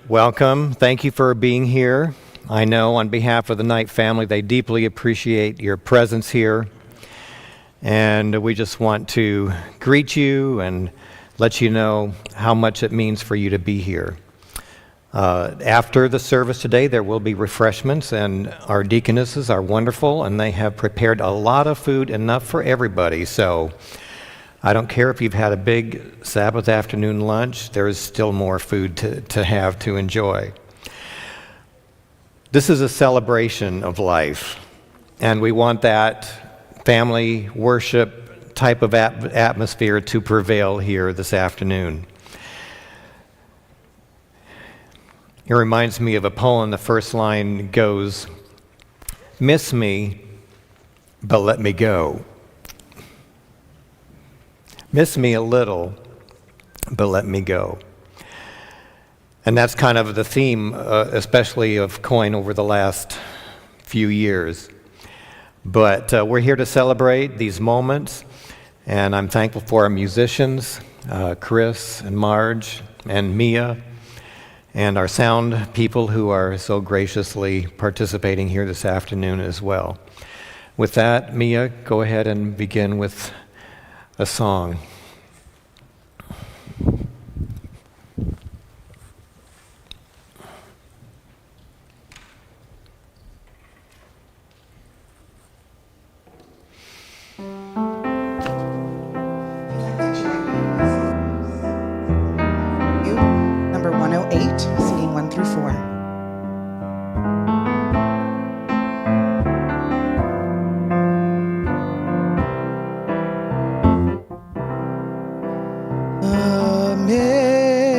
Welcome. Thank you for being here. I know on behalf of the Knight family, they deeply appreciate your presence here. And we just want to greet you and let you know how much it means for you to be here. After the service today, there will be refreshments, and our deaconesses are wonderful, and they have prepared a lot of food, enough for everybody. So I don't care if you've had a big Sabbath afternoon lunch, there is still more food to have to enjoy. This is a celebration of life, and we want that family worship type of atmosphere to prevail here this afternoon. It reminds me of a poem. The first line goes, "Miss me, but let me go. Miss me a little, but let me go." And that's kind of the theme, especially of Coyne over the last few years. But we're here to celebrate these moments, and I'm thankful for our musicians, Chris and Marge and Mia, and our sound people who are so graciously participating here this afternoon as well. With that, Mia, go ahead and begin with a song. Number 108, singing 1 through 4.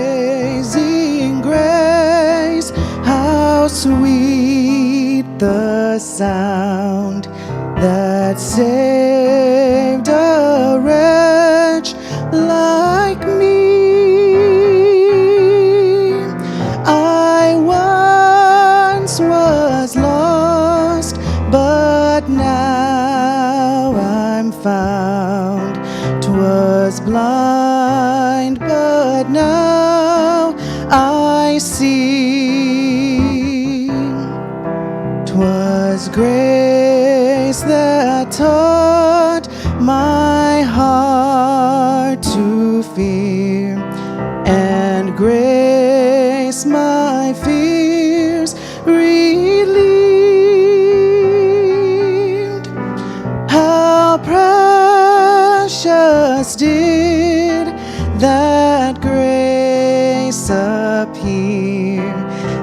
Amazing grace, how sweet the sound that saved a wretch like me. I once was lost, but now I'm found. 'Twas blind, but now I see. 'Twas grace that taught my heart to fear, and grace my fears relieved. How precious did that grace appear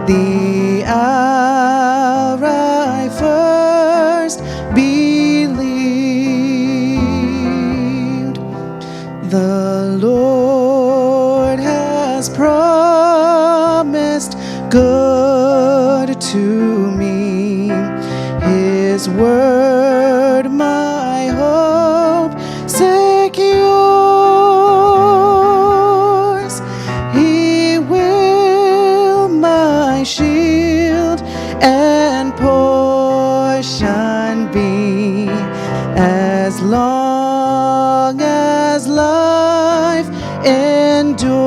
the hour I first believed. The Lord has promised good to me. His word my hope secures. He will my shield and portion be as long as life endures.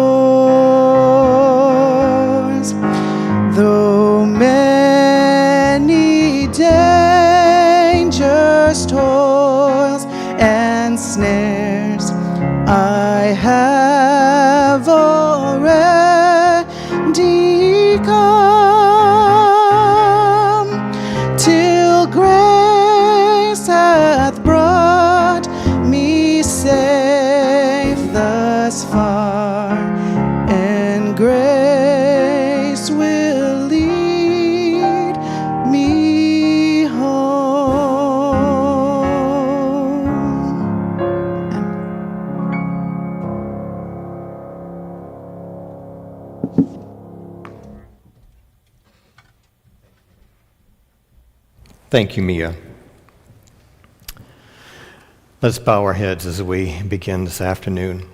Though many dangers, toils, and snares I have already come, till grace hath brought me safe thus far, and grace will lead me home. Thank you, Mia. Let's bow our heads as we begin this afternoon.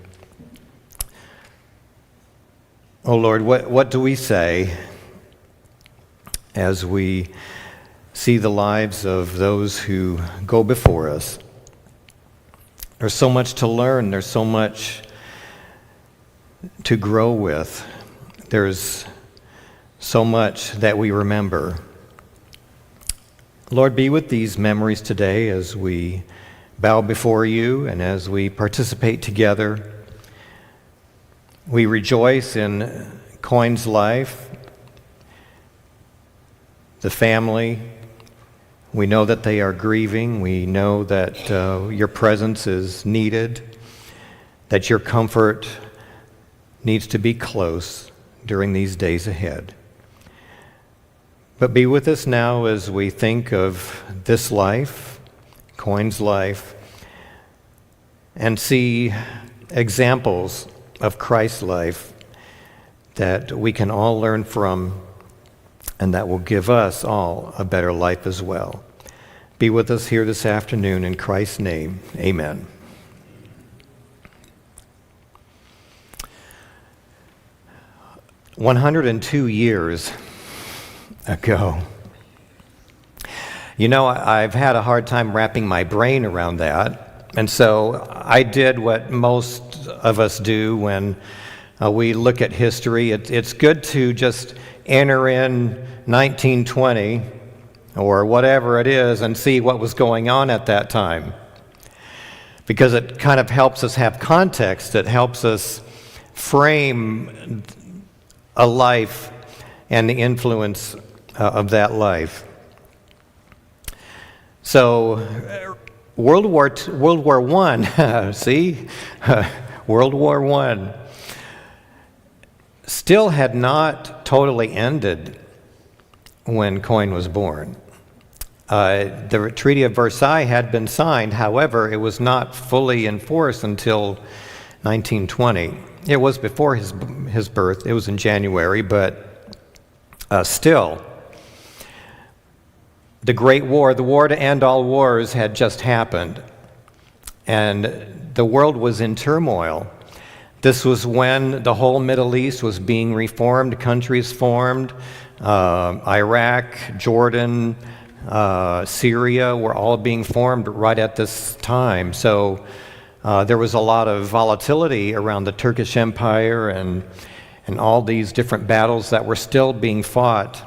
Oh Lord, what do we say as we see the lives of those who go before us? There's so much to learn. There's so much to grow with. There's so much that we remember. Lord, be with these memories today as we bow before you and as we participate together. We rejoice in Coyne's life, the family. We know that they are grieving. We know that your presence is needed, that your comfort needs to be close during these days ahead. But be with us now as we think of this life, Coyne's life, and see examples of Christ's life that we can all learn from and that will give us all a better life as well. Be with us here this afternoon in Christ's name. Amen. "102 years ago." You know, I've had a hard time wrapping my brain around that. And so I did what most of us do when we look at history. It's good to just enter in 1920 or whatever it is and see what was going on at that time, because it kind of helps us have context. It helps us frame a life and the influence of that life. So World War I, see? World War I still had not totally ended when Coyne was born. The Treaty of Versailles had been signed. However, it was not fully in force until 1920. It was before his birth. It was in January, but still, the Great War, the war to end all wars, had just happened, and the world was in turmoil. This was when the whole Middle East was being reformed, countries formed. Iraq, Jordan, Syria were all being formed right at this time. So there was a lot of volatility around the Turkish Empire and all these different battles that were still being fought,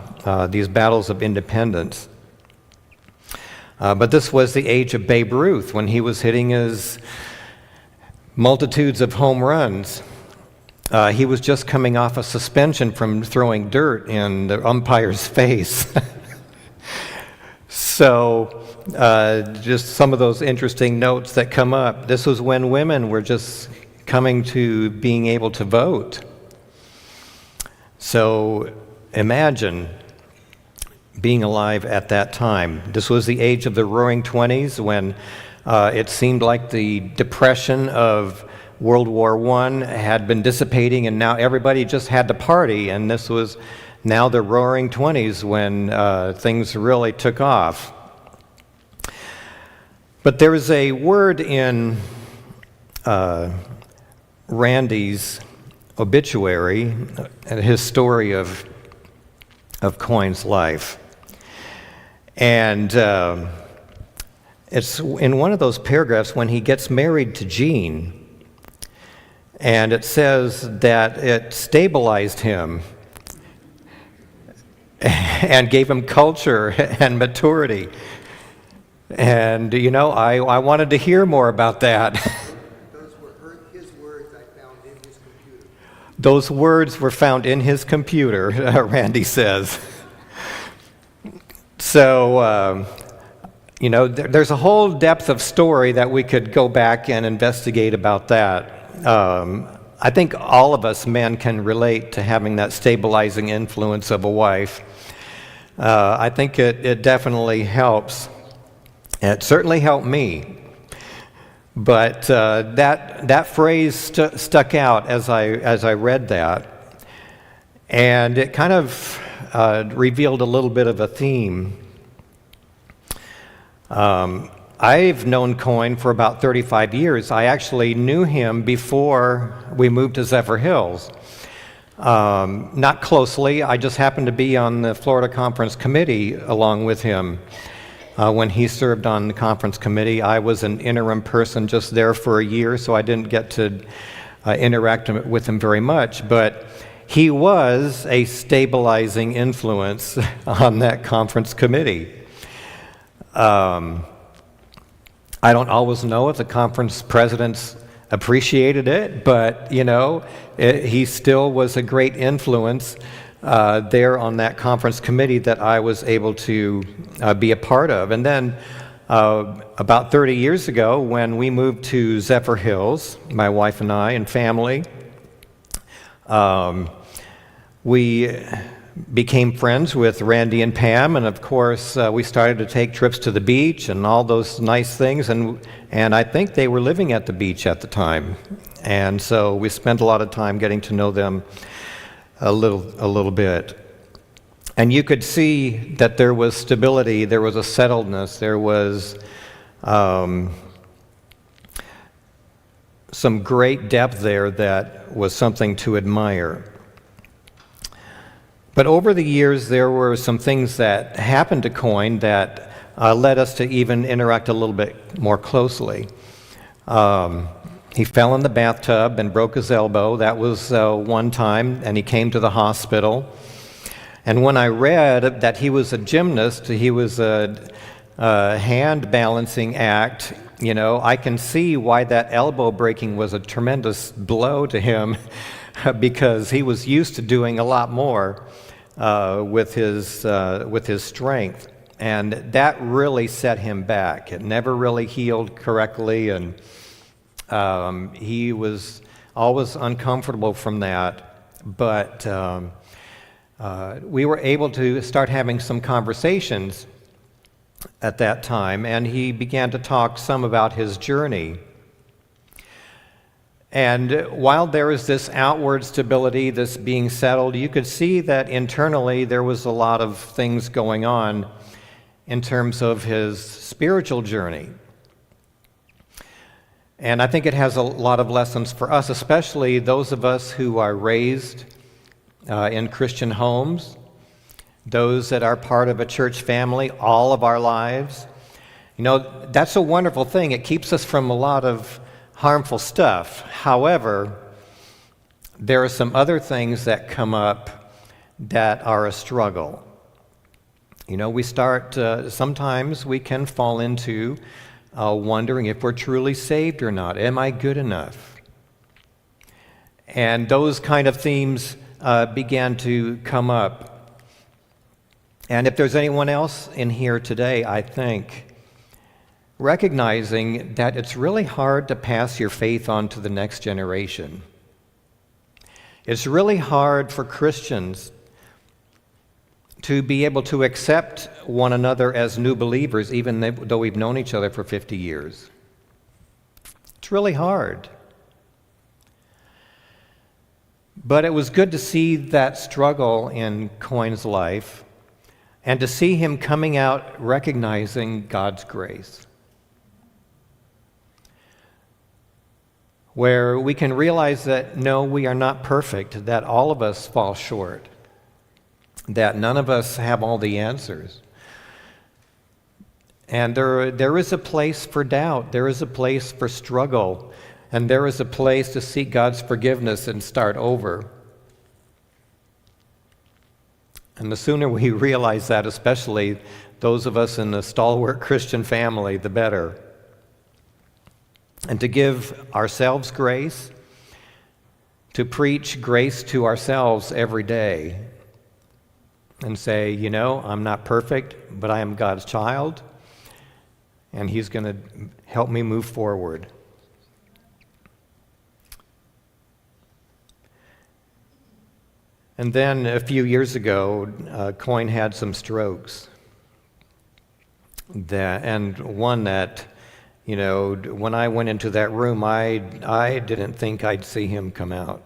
these battles of independence. But this was the age of Babe Ruth, when he was hitting his multitudes of home runs. He was just coming off a suspension from throwing dirt in the umpire's face. So just some of those interesting notes that come up. This was when women were just coming to being able to vote. So imagine being alive at that time. This was the age of the Roaring Twenties, when it seemed like the depression of World War I had been dissipating, and now everybody just had to party. And this was now the Roaring Twenties, when things really took off. But there is a word in Randy's obituary, his story of Coyne's life. And it's in one of those paragraphs when he gets married to Jean, and it says that it stabilized him and gave him culture and maturity. And, you know, I wanted to hear more about that. Those were his words I found in his computer. Those words were found in his computer, Randy says. So, you know, there's a whole depth of story that we could go back and investigate about that. I think all of us men can relate to having that stabilizing influence of a wife. I think it definitely helps. It certainly helped me. But that phrase stuck out as I read that, and it kind of revealed a little bit of a theme. I've known Coyne for about 35 years. I actually knew him before we moved to Zephyr Hills. Not closely. I just happened to be on the Florida Conference Committee along with him. When he served on the conference committee, I was an interim person just there for a year, so I didn't get to interact with him very much. But he was a stabilizing influence on that conference committee. I don't always know if the conference presidents appreciated it, but he still was a great influence there on that conference committee that I was able to be a part of. And then about 30 years ago, when we moved to Zephyr Hills, my wife and I and family, we became friends with Randy and Pam, and of course we started to take trips to the beach and all those nice things, and I think they were living at the beach at the time, and so we spent a lot of time getting to know them a little bit. And you could see that there was stability, there was a settledness, there was some great depth there that was something to admire. But over the years, there were some things that happened to Coyne that led us to even interact a little bit more closely. He fell in the bathtub and broke his elbow. That was one time, and he came to the hospital. And when I read that he was a gymnast, he was a hand balancing act, I can see why that elbow breaking was a tremendous blow to him because he was used to doing a lot more with his strength, and that really set him back. It never really healed correctly, and he was always uncomfortable from that. But we were able to start having some conversations at that time, and he began to talk some about his journey. And while there was this outward stability, this being settled, you could see that internally there was a lot of things going on in terms of his spiritual journey. And I think it has a lot of lessons for us, especially those of us who are raised in Christian homes, those that are part of a church family all of our lives. That's a wonderful thing. It keeps us from a lot of harmful stuff. However, there are some other things that come up that are a struggle. We start, sometimes we can fall into wondering if we're truly saved or not. Am I good enough? And those kind of themes began to come up. And if there's anyone else in here today, I think, recognizing that it's really hard to pass your faith on to the next generation. It's really hard for Christians to be able to accept one another as new believers, even though we've known each other for 50 years. It's really hard. But it was good to see that struggle in Coyne's life and to see him coming out recognizing God's grace, where we can realize that, no, we are not perfect, that all of us fall short, that none of us have all the answers. And there is a place for doubt, there is a place for struggle, and there is a place to seek God's forgiveness and start over. And the sooner we realize that, especially those of us in the stalwart Christian family, the better. And to give ourselves grace, to preach grace to ourselves every day, and say, I'm not perfect, but I am God's child, and He's going to help me move forward. And then a few years ago, Coyne had some strokes. And one that, when I went into that room, I didn't think I'd see him come out.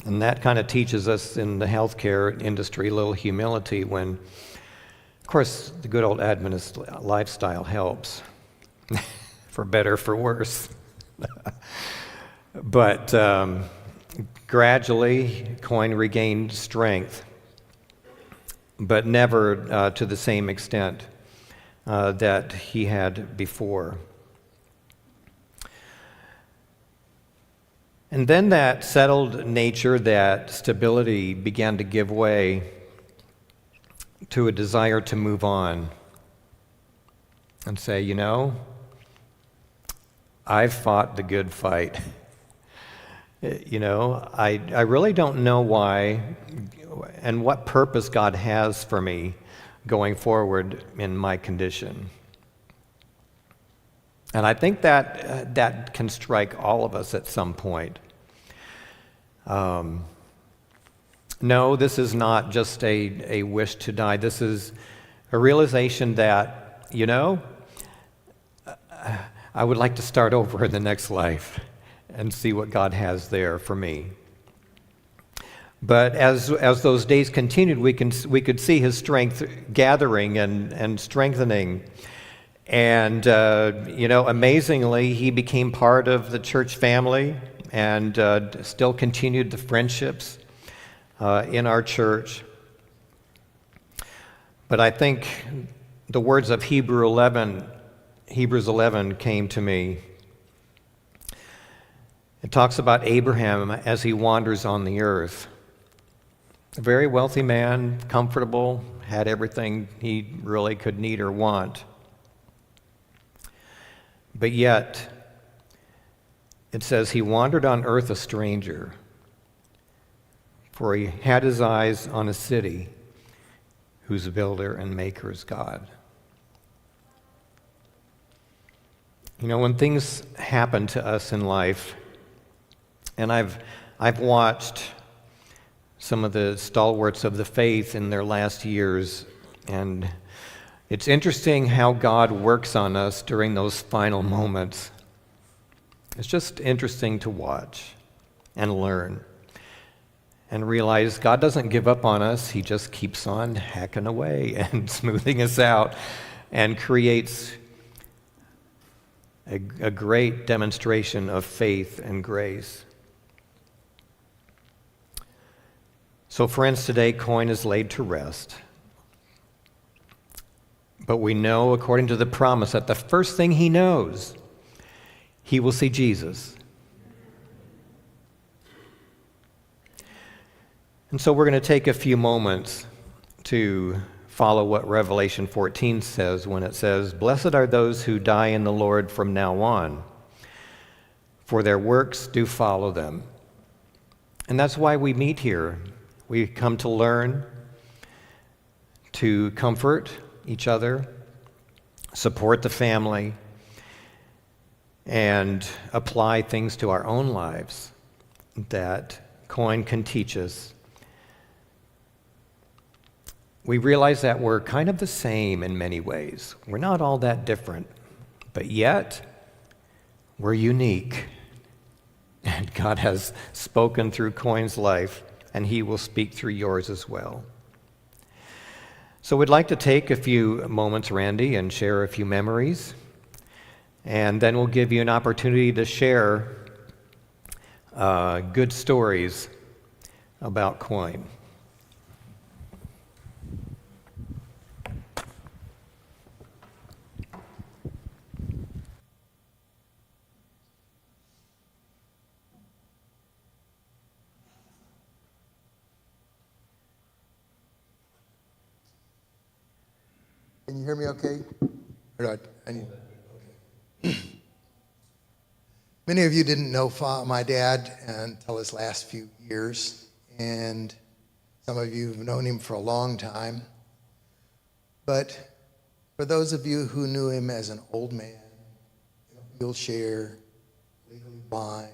And that kind of teaches us in the healthcare industry a little humility when, of course, the good old Adventist lifestyle helps, for better, for worse. But gradually, Coyne regained strength, but never to the same extent that he had before. And then that settled nature, that stability began to give way to a desire to move on and say, you know, I've fought the good fight. You know, I really don't know why and what purpose God has for me going forward in my condition. And I think that that can strike all of us at some point. No, this is not just a wish to die. This is a realization that, you know, I would like to start over in the next life and see what God has there for me. But as those days continued, we could see his strength gathering and strengthening. And, you know, amazingly, he became part of the church family and still continued the friendships in our church. But I think the words of Hebrews 11 came to me. It talks about Abraham as he wanders on the earth. A very wealthy man, comfortable, had everything he really could need or want. But yet, it says he wandered on earth a stranger, for he had his eyes on a city whose builder and maker is God. You know, when things happen to us in life, and I've watched some of the stalwarts of the faith in their last years, and it's interesting how God works on us during those final moments. It's just interesting to watch and learn and realize God doesn't give up on us. He just keeps on hacking away and smoothing us out and creates a great demonstration of faith and grace. So, friends, today Coyne is laid to rest. But we know, according to the promise, that the first thing he knows, he will see Jesus. And so we're going to take a few moments to follow what Revelation 14 says when it says, "Blessed are those who die in the Lord from now on, for their works do follow them." And that's why we meet here. We come to learn, to comfort each other, support the family, and apply things to our own lives that Coyne can teach us. We realize that we're kind of the same in many ways. We're not all that different, but yet we're unique. And God has spoken through Coyne's life, and he will speak through yours as well. So we'd like to take a few moments, Randy, and share a few memories. And then we'll give you an opportunity to share good stories about Coyne. Can you hear me okay? Or do I need... Okay. Many of you didn't know my dad until his last few years, and some of you have known him for a long time. But for those of you who knew him as an old man, in a wheelchair, legally blind,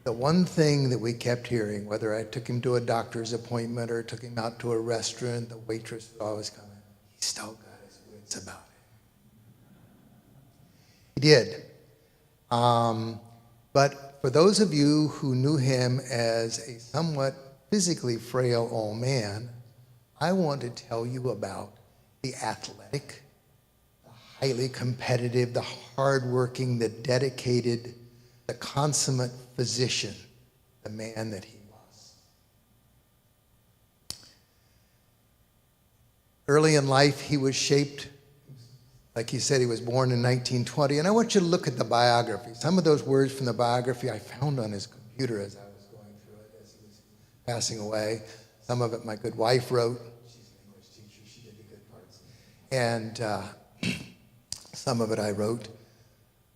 the one thing that we kept hearing, whether I took him to a doctor's appointment or took him out to a restaurant, the waitress was always coming, "He's still got his wits about him." He did. But for those of you who knew him as a somewhat physically frail old man, I want to tell you about the athletic, the highly competitive, the hardworking, the dedicated, the consummate physician, the man that he was. Early in life, he was shaped Like he said, he was born in 1920. And I want you to look at the biography. Some of those words from the biography I found on his computer as I was going through it as he was passing away. Some of it my good wife wrote. She's an English teacher. She did the good parts. And some of it I wrote.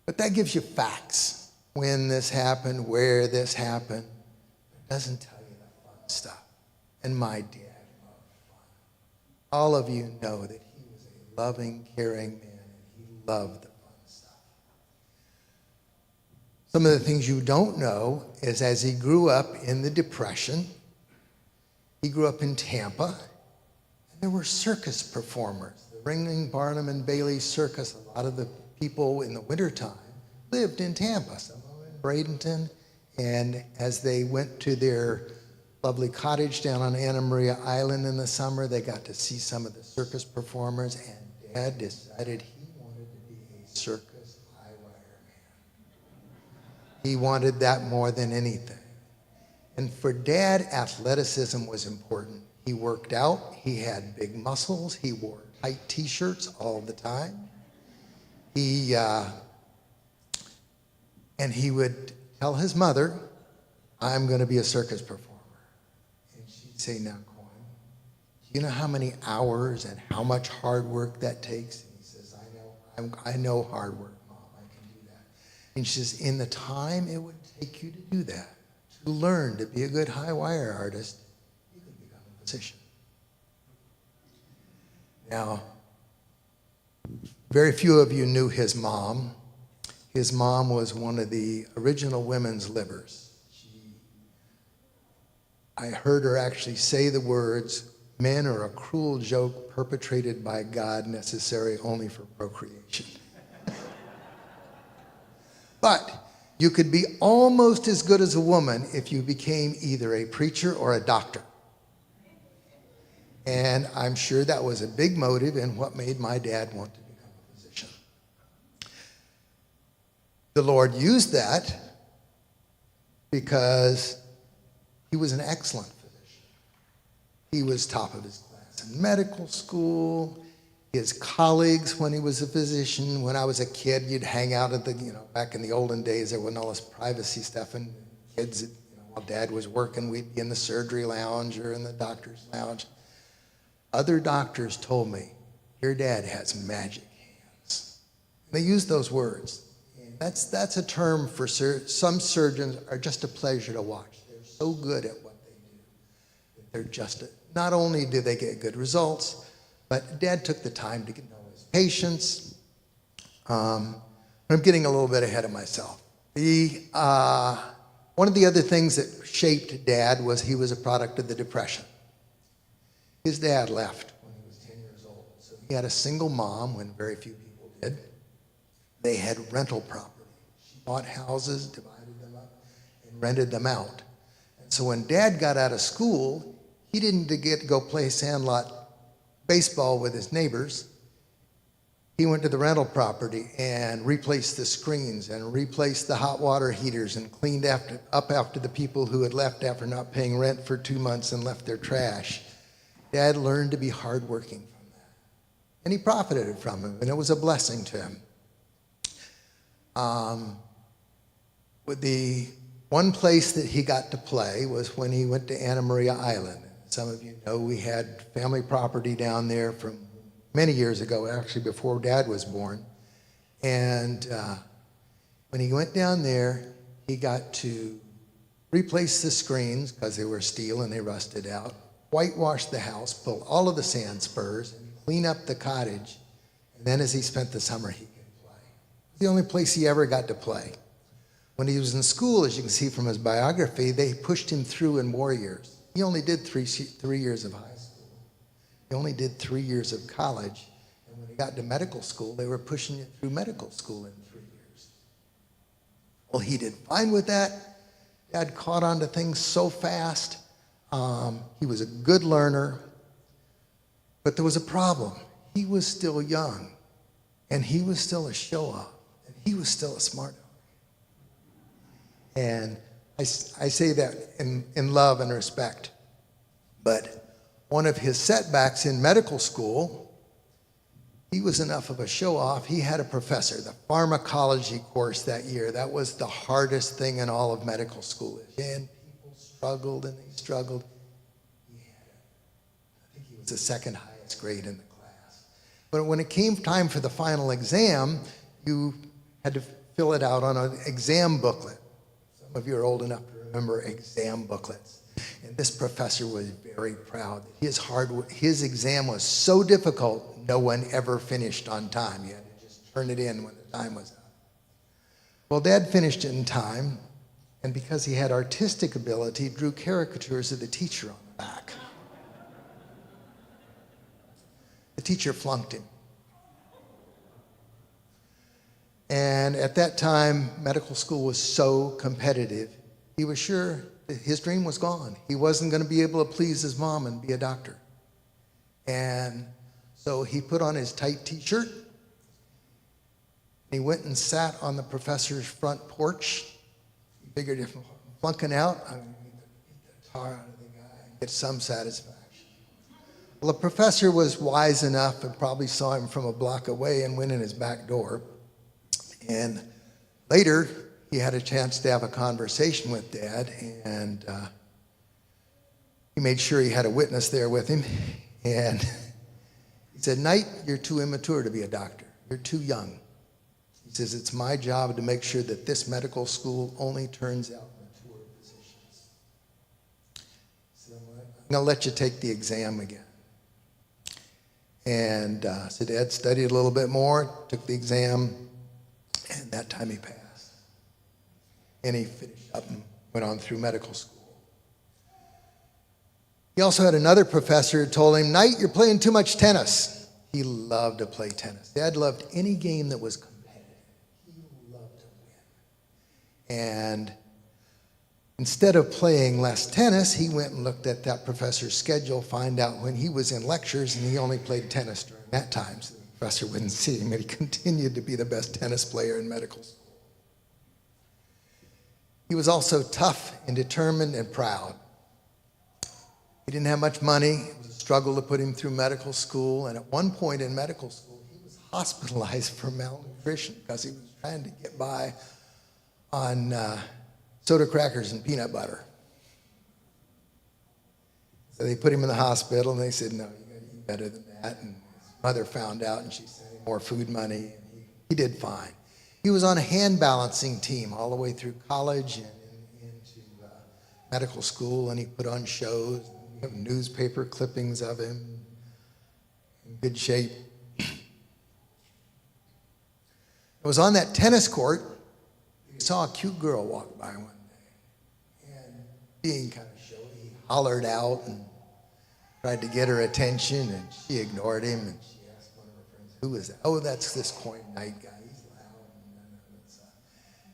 But that gives you facts. When this happened, where this happened. It doesn't tell you the fun stuff. And my dad loved fun. All of you know that he was a loving, caring man, and he loved the fun stuff. Some of the things you don't know is as he grew up in the Depression, he grew up in Tampa, and there were circus performers. The Ringling, Barnum, and Bailey Circus, a lot of the people in the wintertime lived in Tampa, some of them in Bradenton, and as they went to their lovely cottage down on Anna Maria Island in the summer, they got to see some of the circus performers, and Dad decided he wanted to be a circus high wire man. He wanted that more than anything. And for Dad, athleticism was important. He worked out, he had big muscles, he wore tight t-shirts all the time. And he would tell his mother, I'm going to be a circus performer. And she'd say, now, Coyne, do you know how many hours and how much hard work that takes? And he says, I know hard work, Mom, I can do that. And she says, in the time it would take you to do that, to learn to be a good high wire artist, you could become a physician. Now, very few of you knew his mom. His mom was one of the original women's livers. I heard her actually say the words, men are a cruel joke perpetrated by God, necessary only for procreation. But you could be almost as good as a woman if you became either a preacher or a doctor. And I'm sure that was a big motive in what made my dad want to become a physician. The Lord used that because he was an excellent physician. He was top of his class in medical school. His colleagues, when he was a physician, when I was a kid, you'd hang out at the, back in the olden days, there wasn't all this privacy stuff, and kids, while Dad was working, we'd be in the surgery lounge or in the doctor's lounge. Other doctors told me, your dad has magic hands. They used those words. That's a term for some surgeons are just a pleasure to watch. They're so good at what they do. They're just, not only do they get good results, but Dad took the time to get to know his patients. I'm getting a little bit ahead of myself. One of the other things that shaped Dad was he was a product of the Depression. His dad left when he was 10 years old. So he had a single mom when very few people did. They had rental property. She bought houses, divided them up, and rented them out. And so when Dad got out of school, he didn't get to go play sandlot baseball with his neighbors. He went to the rental property and replaced the screens and replaced the hot water heaters and cleaned up after the people who had left after not paying rent for 2 months and left their trash. Dad learned to be hardworking from that. And he profited from it, and it was a blessing to him. With the one place that he got to play was when he went to Anna Maria Island. Some of you know we had family property down there from many years ago, actually before Dad was born. And when he went down there, he got to replace the screens because they were steel and they rusted out, whitewash the house, pull all of the sand spurs, and clean up the cottage. And then as he spent the summer, he could play. It was the only place he ever got to play. When he was in school, as you can see from his biography, they pushed him through in more years. He only did three years of high school. He only did 3 years of college. And when he got to medical school, they were pushing him through medical school in 3 years. Well, he did fine with that. Dad caught on to things so fast. He was a good learner. But there was a problem. He was still young. And he was still a show-off. And he was still a smart aleck. And I say that in love and respect. But one of his setbacks in medical school, he was enough of a show-off. He had a professor, the pharmacology course that year. That was the hardest thing in all of medical school. And people struggled and they struggled. I think he was the second highest grade in the class. But when it came time for the final exam, you had to fill it out on an exam booklet. Some of you are old enough to remember exam booklets. And this professor was very proud. His exam was so difficult, no one ever finished on time. You had to just turn it in when the time was up. Well, Dad finished in time, and because he had artistic ability, drew caricatures of the teacher on the back. The teacher flunked him. And at that time, medical school was so competitive, he was sure that his dream was gone. He wasn't going to be able to please his mom and be a doctor. And so he put on his tight t-shirt. He went and sat on the professor's front porch. He figured if I'm flunking out, I'm going to get the tar out of the guy and get some satisfaction. Well, the professor was wise enough and probably saw him from a block away and went in his back door. And later, he had a chance to have a conversation with Dad, and he made sure he had a witness there with him. And he said, "Knight, you're too immature to be a doctor. You're too young." He says, "It's my job to make sure that this medical school only turns out mature physicians." He said, "I'm going to let you take the exam again." And so Dad studied a little bit more, took the exam, and that time he passed. And he finished up and went on through medical school. He also had another professor who told him, "Knight, you're playing too much tennis." He loved to play tennis. Dad loved any game that was competitive. He loved to win. And instead of playing less tennis, he went and looked at that professor's schedule, find out when he was in lectures, and he only played tennis during that time, so the professor wouldn't see him, and he continued to be the best tennis player in medical school. He was also tough and determined and proud. He didn't have much money. It was a struggle to put him through medical school. And at one point in medical school, he was hospitalized for malnutrition because he was trying to get by on soda crackers and peanut butter. So they put him in the hospital, and they said, "No, you got to eat better than that." And his mother found out, and she sent him more food money. And he did fine. He was on a hand balancing team all the way through college and into medical school, and he put on shows. We have newspaper clippings of him in good shape. It was on that tennis court, he saw a cute girl walk by one day. And being kind of showy, he hollered out and tried to get her attention, and she ignored him, and she asked one of her friends, "Who is that?" "Oh, that's this Coyne Knight guy. He's loud."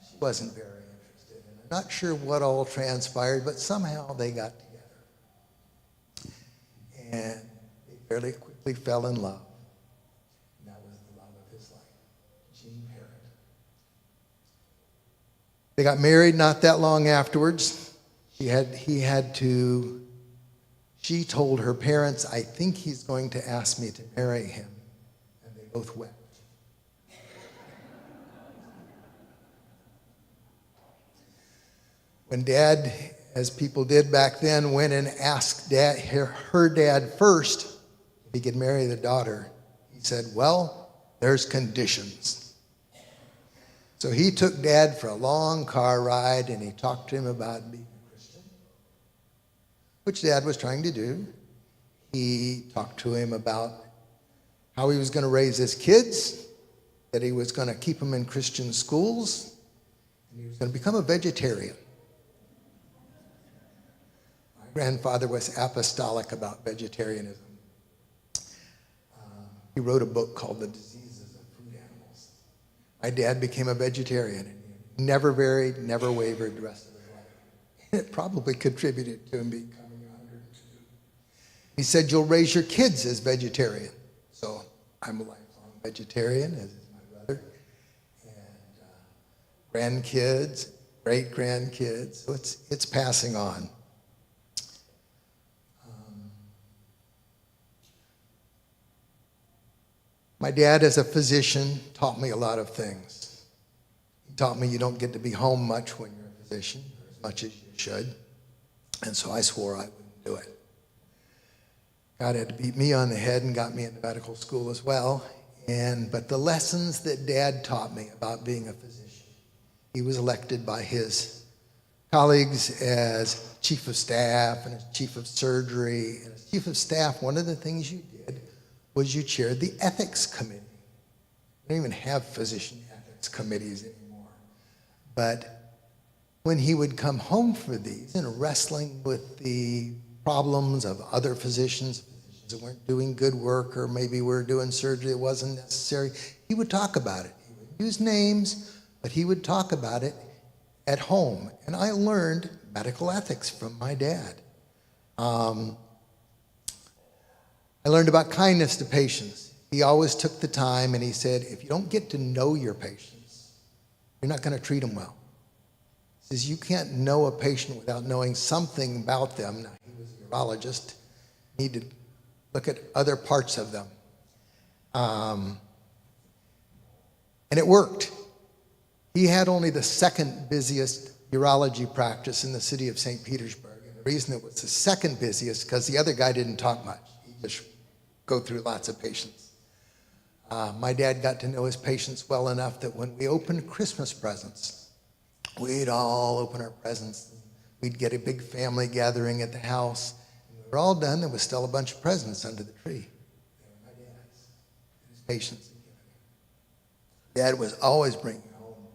She wasn't very interested. And I'm not sure what all transpired, but somehow they got together. And they fairly quickly fell in love. And that was the love of his life, Jean Parrott. They got married not that long afterwards. She told her parents, "I think he's going to ask me to marry him." And they both wept. When Dad, as people did back then, went and asked her dad first if he could marry the daughter, he said, "Well, there's conditions." So he took Dad for a long car ride, and he talked to him about being a Christian, which Dad was trying to do. He talked to him about how he was going to raise his kids, that he was going to keep them in Christian schools, and he was going to become a vegetarian. Grandfather was apostolic about vegetarianism. He wrote a book called The Diseases of Food Animals. My dad became a vegetarian, and he never varied, never wavered the rest of his life. It probably contributed to him becoming 102. He said, "You'll raise your kids as vegetarian." So I'm a lifelong vegetarian, as is my brother. And grandkids, great-grandkids, so it's passing on. My dad, as a physician, taught me a lot of things. He taught me you don't get to be home much when you're a physician, as much as you should. And so I swore I wouldn't do it. God had to beat me on the head and got me into medical school as well. But the lessons that Dad taught me about being a physician, he was elected by his colleagues as chief of staff and as chief of surgery. And as chief of staff, one of the things you did was you chaired the ethics committee. We don't even have physician ethics committees anymore. But when he would come home for these and wrestling with the problems of other physicians that weren't doing good work, or maybe were doing surgery that wasn't necessary, he would talk about it. He would use names, but he would talk about it at home. And I learned medical ethics from my dad. I learned about kindness to patients. He always took the time and he said, if you don't get to know your patients, you're not going to treat them well. He says, you can't know a patient without knowing something about them. Now, he was a urologist. He needed to look at other parts of them. And it worked. He had only the second busiest urology practice in the city of St. Petersburg. And the reason it was the second busiest because the other guy didn't talk much. He just go through lots of patients. My dad got to know his patients well enough that when we opened Christmas presents, we'd all open our presents. We'd get a big family gathering at the house. When we were all done, there was still a bunch of presents under the tree. They were my dad's, his patients. Dad was always bringing home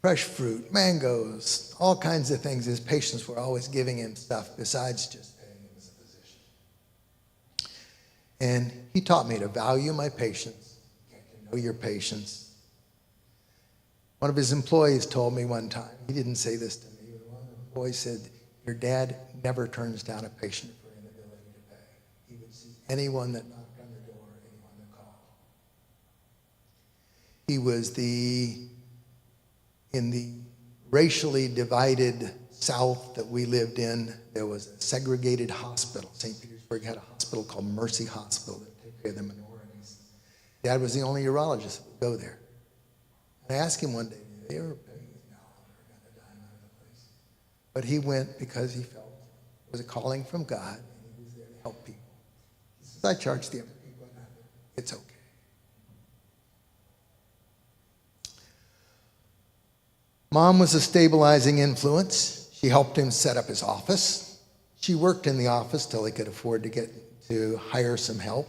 fresh fruit, mangoes, all kinds of things. His patients were always giving him stuff besides just paying him as a physician. And he taught me to value my patients, to know your patients. One of his employees told me one time, he didn't say this to me, but one of the employees said, your dad never turns down a patient for inability to pay. He would see anyone that knocked on the door, anyone that called. He was in the racially divided South that we lived in, there was a segregated hospital. St. Petersburg had a hospital called Mercy Hospital that took care of the minorities. Dad was the only urologist that would go there. And I asked him one day, did they ever pay me? No, I never got a dime out of the place. But he went because he felt it was a calling from God, and he was there to help people. He says, I charge the other people nothing. It's okay. Mom was a stabilizing influence. She helped him set up his office. She worked in the office till he could afford to hire some help.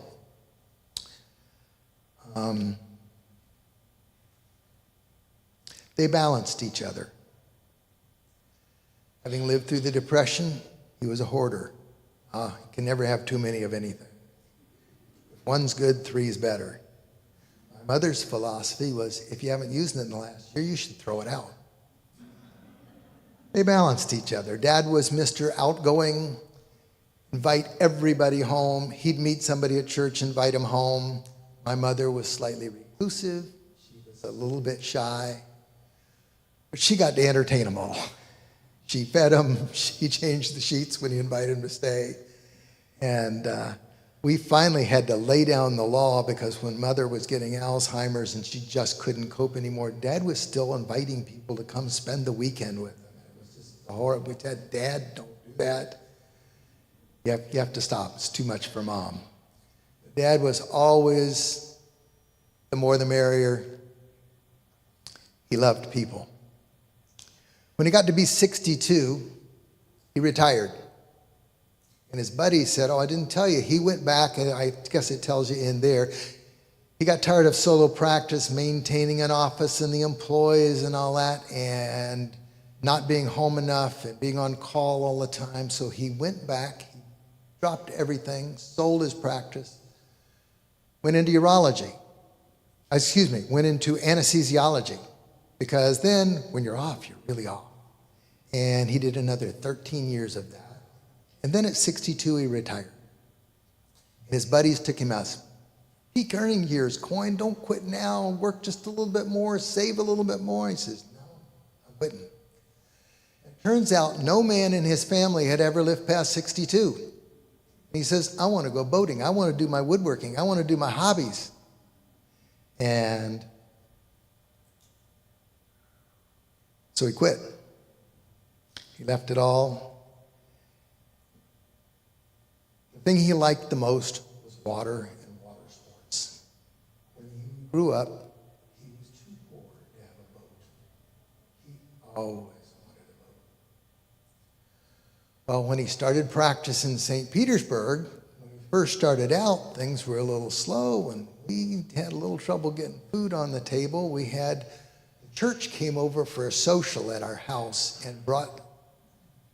They balanced each other. Having lived through the Depression, he was a hoarder. You can never have too many of anything. If one's good, three's better. My mother's philosophy was, if you haven't used it in the last year, you should throw it out. They balanced each other. Dad was Mr. Outgoing, invite everybody home. He'd meet somebody at church, invite him home. My mother was slightly reclusive. She was a little bit shy. But she got to entertain them all. She fed him. She changed the sheets when he invited him to stay. And we finally had to lay down the law because when Mother was getting Alzheimer's and she just couldn't cope anymore, Dad was still inviting people to come spend the weekend with him. It was just horrible. We said, Dad, don't do that. You have to stop. It's too much for Mom. Dad was always the more the merrier. He loved people. When he got to be 62, he retired. And his buddies said, I didn't tell you. He went back, and I guess it tells you in there, he got tired of solo practice, maintaining an office and the employees and all that, and not being home enough and being on call all the time. So he went back, he dropped everything, sold his practice, went into went into anesthesiology. Because then, when you're off, you're really off. And he did another 13 years of that. And then at 62, he retired. His buddies took him out. Peak earning years, Coyne, don't quit now. Work just a little bit more, save a little bit more. He says, no, I'm quitting. It turns out no man in his family had ever lived past 62. He says, I want to go boating. I want to do my woodworking. I want to do my hobbies. And so he quit. He left it all. The thing he liked the most was water and water sports. When he grew up, he was too poor to have a boat. He always wanted a boat. Well, when he started practice in St. Petersburg, when he first started out, things were a little slow, and we had a little trouble getting food on the table. The church came over for a social at our house and brought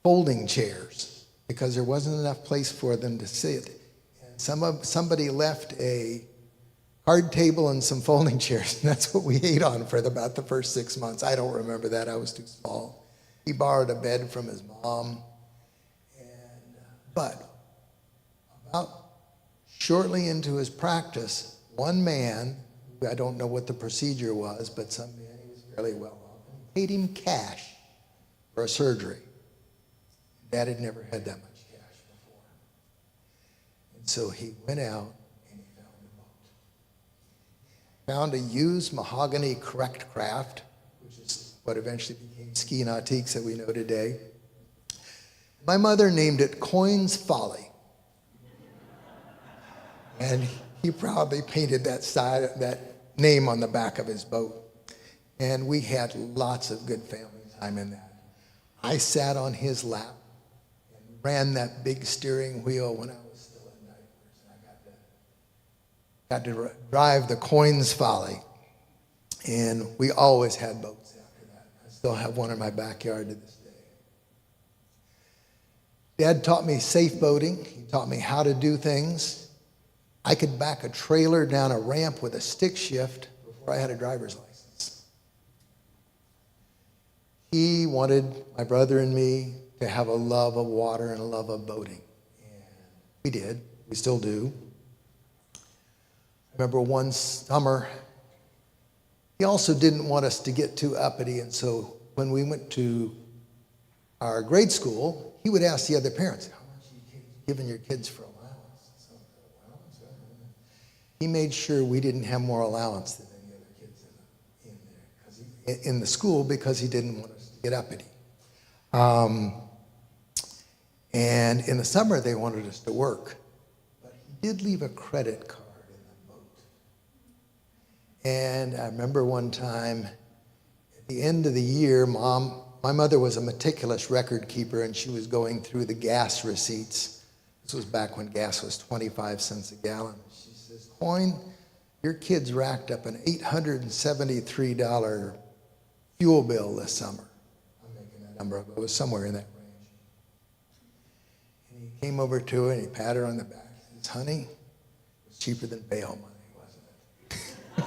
folding chairs because there wasn't enough place for them to sit. And somebody left a card table and some folding chairs, and that's what we ate on for about the first 6 months. I don't remember that. I was too small. He borrowed a bed from his mom. But about shortly into his practice, one man, I don't know what the procedure was, but some man, he was fairly well off, paid him cash for a surgery. Dad had never had that much cash before. And so he went out and he found a boat. Found a used mahogany correct craft, which is what eventually became Ski Nautiques that we know today. My mother named it Coyne's Folly. And he proudly painted that name on the back of his boat. And we had lots of good family time in that. I sat on his lap and ran that big steering wheel when I was still in diapers. And I got to drive the Coyne's Folly. And we always had boats after that. I still have one in my backyard to this day. Dad taught me safe boating. He taught me how to do things. I could back a trailer down a ramp with a stick shift before I had a driver's license. He wanted my brother and me to have a love of water and a love of boating. And we did. We still do. I remember one summer, he also didn't want us to get too uppity, and so when we went to our grade school, he would ask the other parents, how much are you giving your kids for allowance? He made sure we didn't have more allowance than any other kids in the school because he didn't want us to get uppity. And in the summer, they wanted us to work. But he did leave a credit card in the boat. And I remember one time, at the end of the year, my mother was a meticulous record keeper, and she was going through the gas receipts. This was back when gas was 25 cents a gallon. She says, Coyne, your kids racked up an $873 fuel bill this summer. I'm making that number up. It was somewhere in that range. And he came over to her and he patted her on the back. He says, honey, it was cheaper than bail money, wasn't it?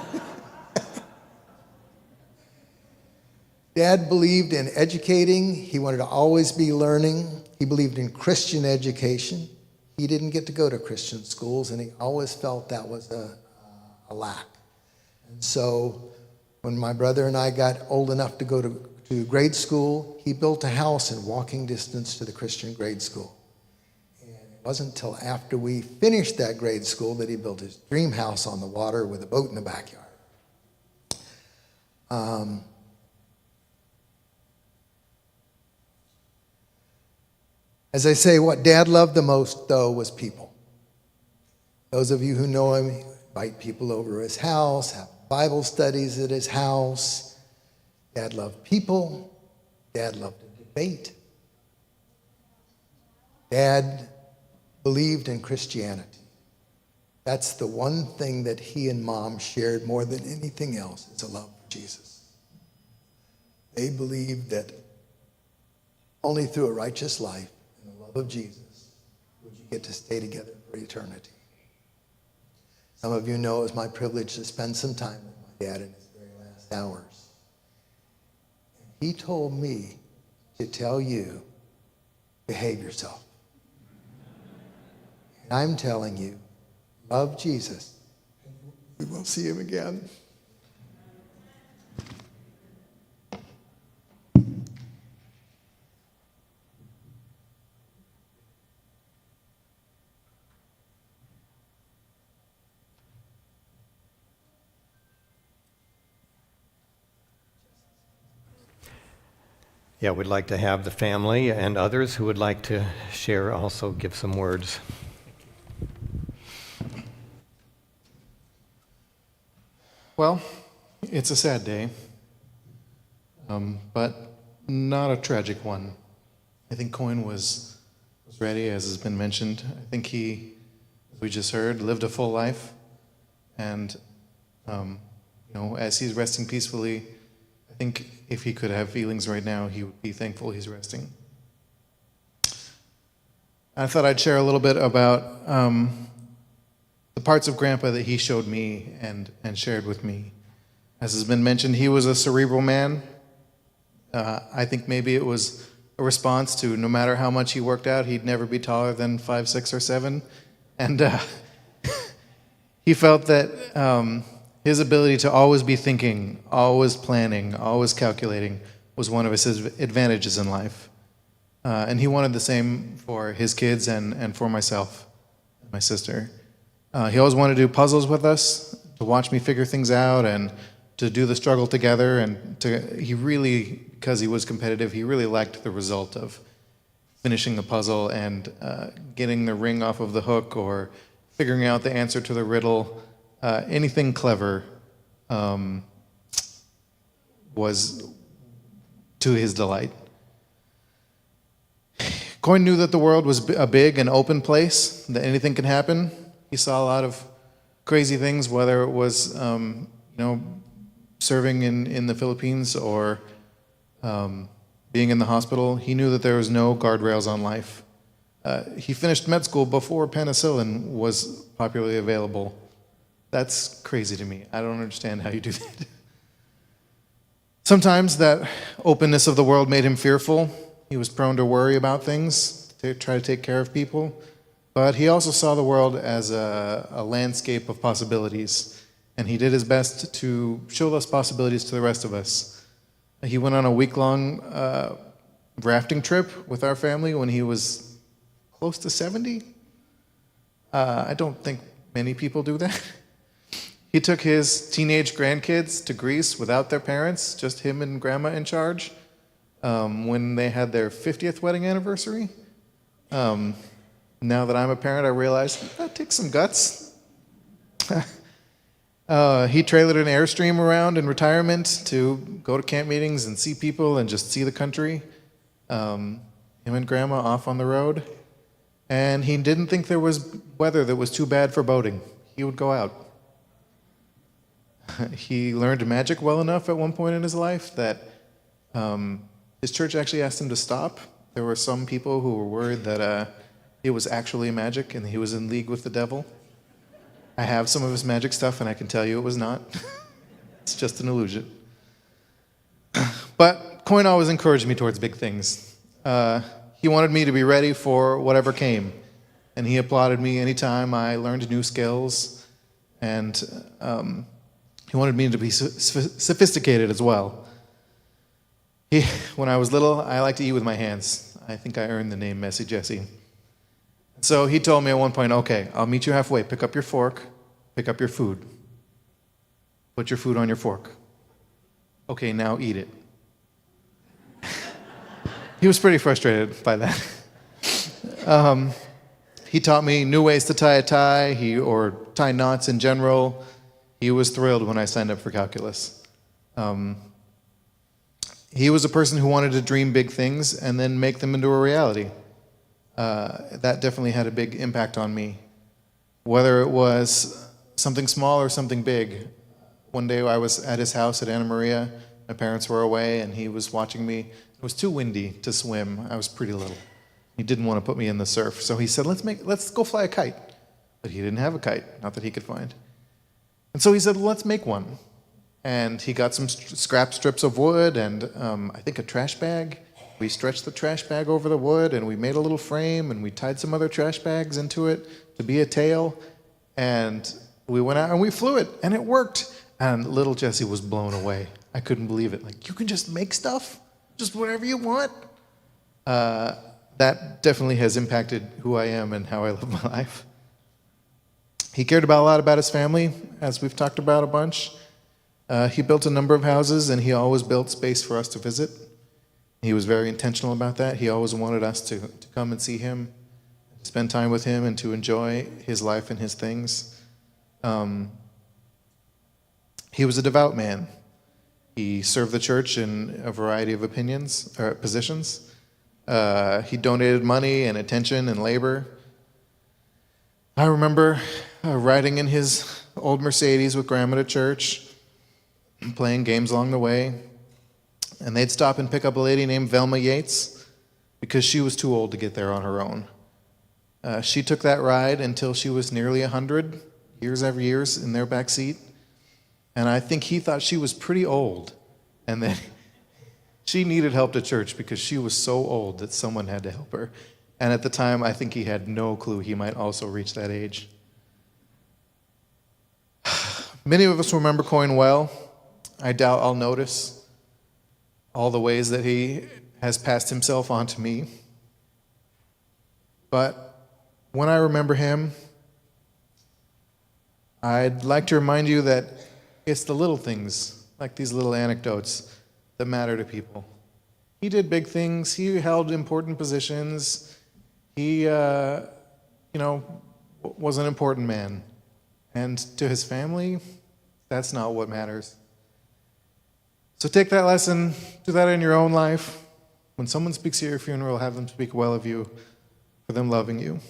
Dad believed in educating. He wanted to always be learning. He believed in Christian education. He didn't get to go to Christian schools, and he always felt that was a lack. And so when my brother and I got old enough to go to grade school, he built a house in walking distance to the Christian grade school. And it wasn't until after we finished that grade school that he built his dream house on the water with a boat in the backyard. As I say, what Dad loved the most, though, was people. Those of you who know him, he would invite people over to his house, have Bible studies at his house. Dad loved people. Dad loved to debate. Dad believed in Christianity. That's the one thing that he and Mom shared more than anything else, is a love for Jesus. They believed that only through a righteous life of Jesus would you get to stay together for eternity. Some of you know it was my privilege to spend some time with my dad in his very last hours. And he told me to tell you, behave yourself. And I'm telling you, love Jesus. We will see him again. Yeah, we'd like to have the family and others who would like to share also give some words. Well, it's a sad day, but not a tragic one. I think Coyne was ready, as has been mentioned. I think he, as we just heard, lived a full life. And, as he's resting peacefully, I think if he could have feelings right now, he would be thankful he's resting. I thought I'd share a little bit about the parts of Grandpa that he showed me and shared with me. As has been mentioned, he was a cerebral man. I think maybe it was a response to no matter how much he worked out, he'd never be taller than 5, 6, or 7. And he felt that his ability to always be thinking, always planning, always calculating was one of his advantages in life. And he wanted the same for his kids and for myself and my sister. He always wanted to do puzzles with us, to watch me figure things out, and to do the struggle together. And he really, because he was competitive, he really liked the result of finishing the puzzle and getting the ring off of the hook or figuring out the answer to the riddle. Anything clever was to his delight. Coyne knew that the world was a big and open place, that anything can happen. He saw a lot of crazy things, whether it was, serving in the Philippines or being in the hospital. He knew that there was no guardrails on life. He finished med school before penicillin was popularly available. That's crazy to me. I don't understand how you do that. Sometimes that openness of the world made him fearful. He was prone to worry about things, to try to take care of people. But he also saw the world as a landscape of possibilities, and he did his best to show those possibilities to the rest of us. He went on a week-long rafting trip with our family when he was close to 70. I don't think many people do that. He took his teenage grandkids to Greece without their parents, just him and Grandma in charge, when they had their 50th wedding anniversary. Now that I'm a parent, I realize that takes some guts. He trailered an Airstream around in retirement to go to camp meetings and see people and just see the country. Him and Grandma off on the road. And he didn't think there was weather that was too bad for boating. He would go out. He learned magic well enough at one point in his life that his church actually asked him to stop. There were some people who were worried that it was actually magic and he was in league with the devil. I have some of his magic stuff and I can tell you it was not. It's just an illusion. But Coyne always encouraged me towards big things. He wanted me to be ready for whatever came. And he applauded me anytime I learned new skills. And he wanted me to be sophisticated as well. When I was little, I liked to eat with my hands. I think I earned the name Messy Jesse. So he told me at one point, okay, I'll meet you halfway. Pick up your fork, pick up your food. Put your food on your fork. Okay, now eat it. He was pretty frustrated by that. He taught me new ways to tie a tie, or tie knots in general. He was thrilled when I signed up for calculus. He was a person who wanted to dream big things and then make them into a reality. That definitely had a big impact on me. Whether it was something small or something big. One day I was at his house at Anna Maria. My parents were away and he was watching me. It was too windy to swim. I was pretty little. He didn't want to put me in the surf. So he said, let's go fly a kite. But he didn't have a kite, not that he could find. And so he said, let's make one. And he got some scrap strips of wood and I think a trash bag. We stretched the trash bag over the wood and we made a little frame and we tied some other trash bags into it to be a tail. And we went out and we flew it and it worked. And little Jesse was blown away. I couldn't believe it. Like, you can just make stuff? Just whatever you want? That definitely has impacted who I am and how I live my life. He cared a lot about his family, as we've talked about a bunch. He built a number of houses and he always built space for us to visit. He was very intentional about that. He always wanted us to come and see him, spend time with him, and to enjoy his life and his things. He was a devout man. He served the church in a variety of positions. He donated money and attention and labor. I remember riding in his old Mercedes with Grandma to church, playing games along the way, and they'd stop and pick up a lady named Velma Yates because she was too old to get there on her own. She took that ride until she was nearly 100, years in their back seat, and I think he thought she was pretty old, and that she needed help to church because she was so old that someone had to help her. And at the time, I think he had no clue he might also reach that age. Many of us remember Coyne well. I doubt I'll notice all the ways that he has passed himself on to me. But when I remember him, I'd like to remind you that it's the little things, like these little anecdotes, that matter to people. He did big things. He held important positions. He, was an important man. And to his family, that's not what matters. So take that lesson, do that in your own life. When someone speaks at your funeral, have them speak well of you, for them loving you.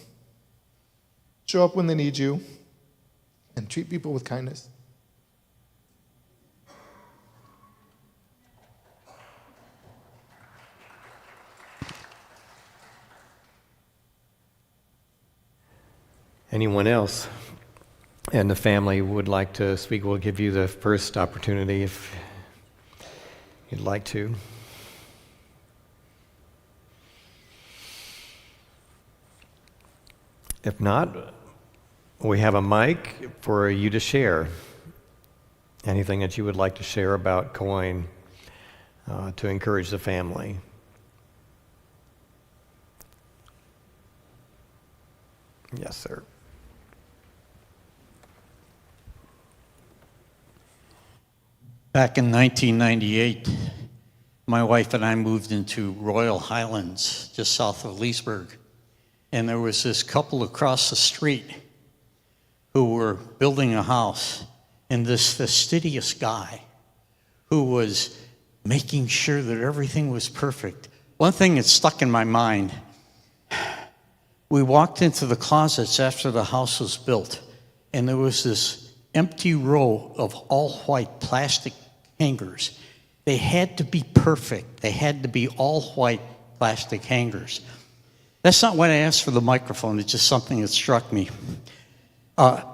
Show up when they need you, and treat people with kindness. Anyone else in the family would like to speak? We'll give you the first opportunity if you'd like to. If not, we have a mic for you to share. Anything that you would like to share about Coyne to encourage the family. Yes, sir. Back in 1998, my wife and I moved into Royal Highlands, just south of Leesburg. And there was this couple across the street who were building a house, and this fastidious guy who was making sure that everything was perfect. One thing that stuck in my mind, we walked into the closets after the house was built, and there was this empty row of all white plastic hangers. They had to be perfect. They had to be all white plastic hangers. That's not what I asked for the microphone. It's just something that struck me.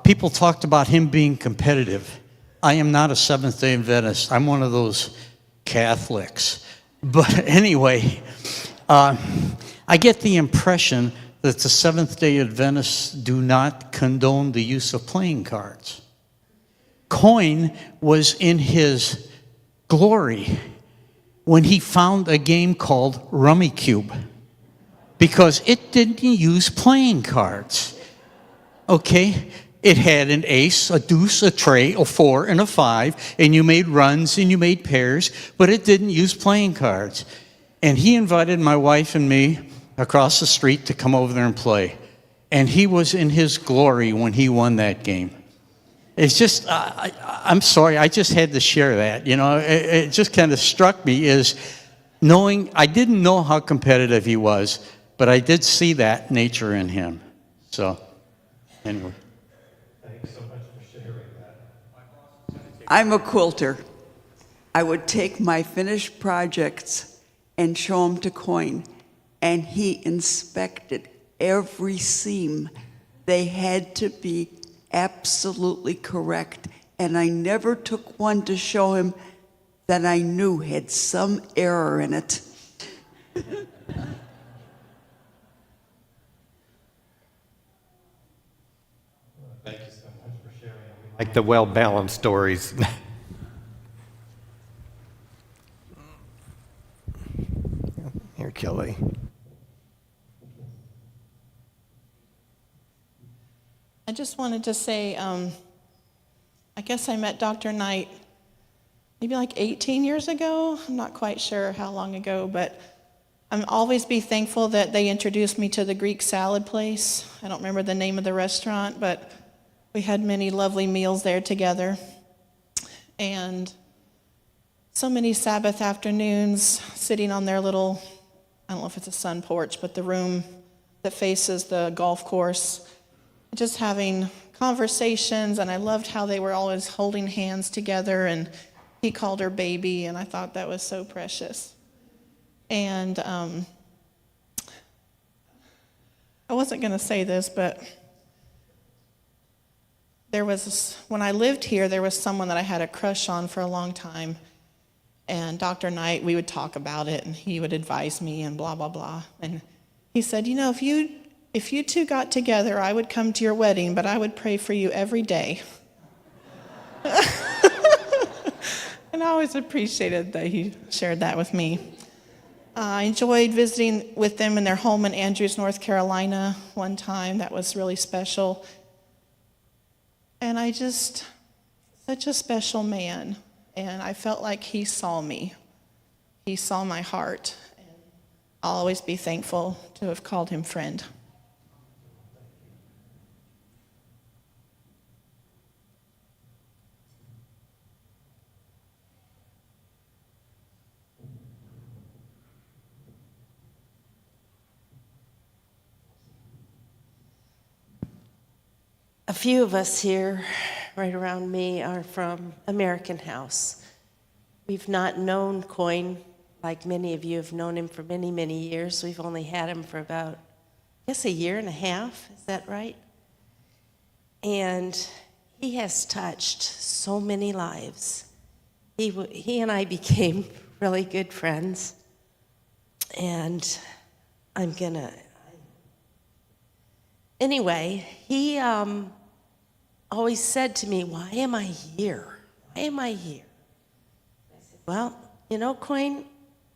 People talked about him being competitive. I am not a Seventh-day Adventist. I'm one of those Catholics. But anyway, I get the impression that the Seventh-day Adventists do not condone the use of playing cards. Coyne was in his glory when he found a game called Rummy Cube, because it didn't use playing cards. Okay? It had an ace, a deuce, a tray, a 4, and a 5, and you made runs and you made pairs, but it didn't use playing cards. And he invited my wife and me across the street to come over there and play. And he was in his glory when he won that game. It's just, I'm sorry, I just had to share that. It just kind of struck me is knowing, I didn't know how competitive he was, but I did see that nature in him. So, anyway. Thanks so much for sharing that. I'm a quilter. I would take my finished projects and show them to Coyne, and he inspected every seam. They had to be absolutely correct, and I never took one to show him that I knew had some error in it. Thank you so much for sharing. Like the well-balanced stories. Here, Kelly. I just wanted to say, I guess I met Dr. Knight maybe like 18 years ago. I'm not quite sure how long ago, but I'm always be thankful that they introduced me to the Greek salad place. I don't remember the name of the restaurant, but we had many lovely meals there together. And so many Sabbath afternoons sitting on their little, I don't know if it's a sun porch, but the room that faces the golf course, just having conversations. And I loved how they were always holding hands together, and he called her baby, and I thought that was so precious. And I wasn't going to say this, but when I lived here, there was someone that I had a crush on for a long time. And Dr. Knight, we would talk about it, and he would advise me and blah, blah, blah. And he said, you know, if you two got together, I would come to your wedding, but I would pray for you every day. And I always appreciated that he shared that with me. I enjoyed visiting with them in their home in Andrews, North Carolina one time. That was really special. And such a special man. And I felt like he saw me. He saw my heart. And I'll always be thankful to have called him friend. A few of us here, right around me, are from American House. We've not known Coyne like many of you have known him for many, many years. We've only had him for about, I guess, a year and a half. Is that right? And he has touched so many lives. He and I became really good friends. And anyway, he always said to me, why am I here? Why am I here? I said, well, you know, Coyne,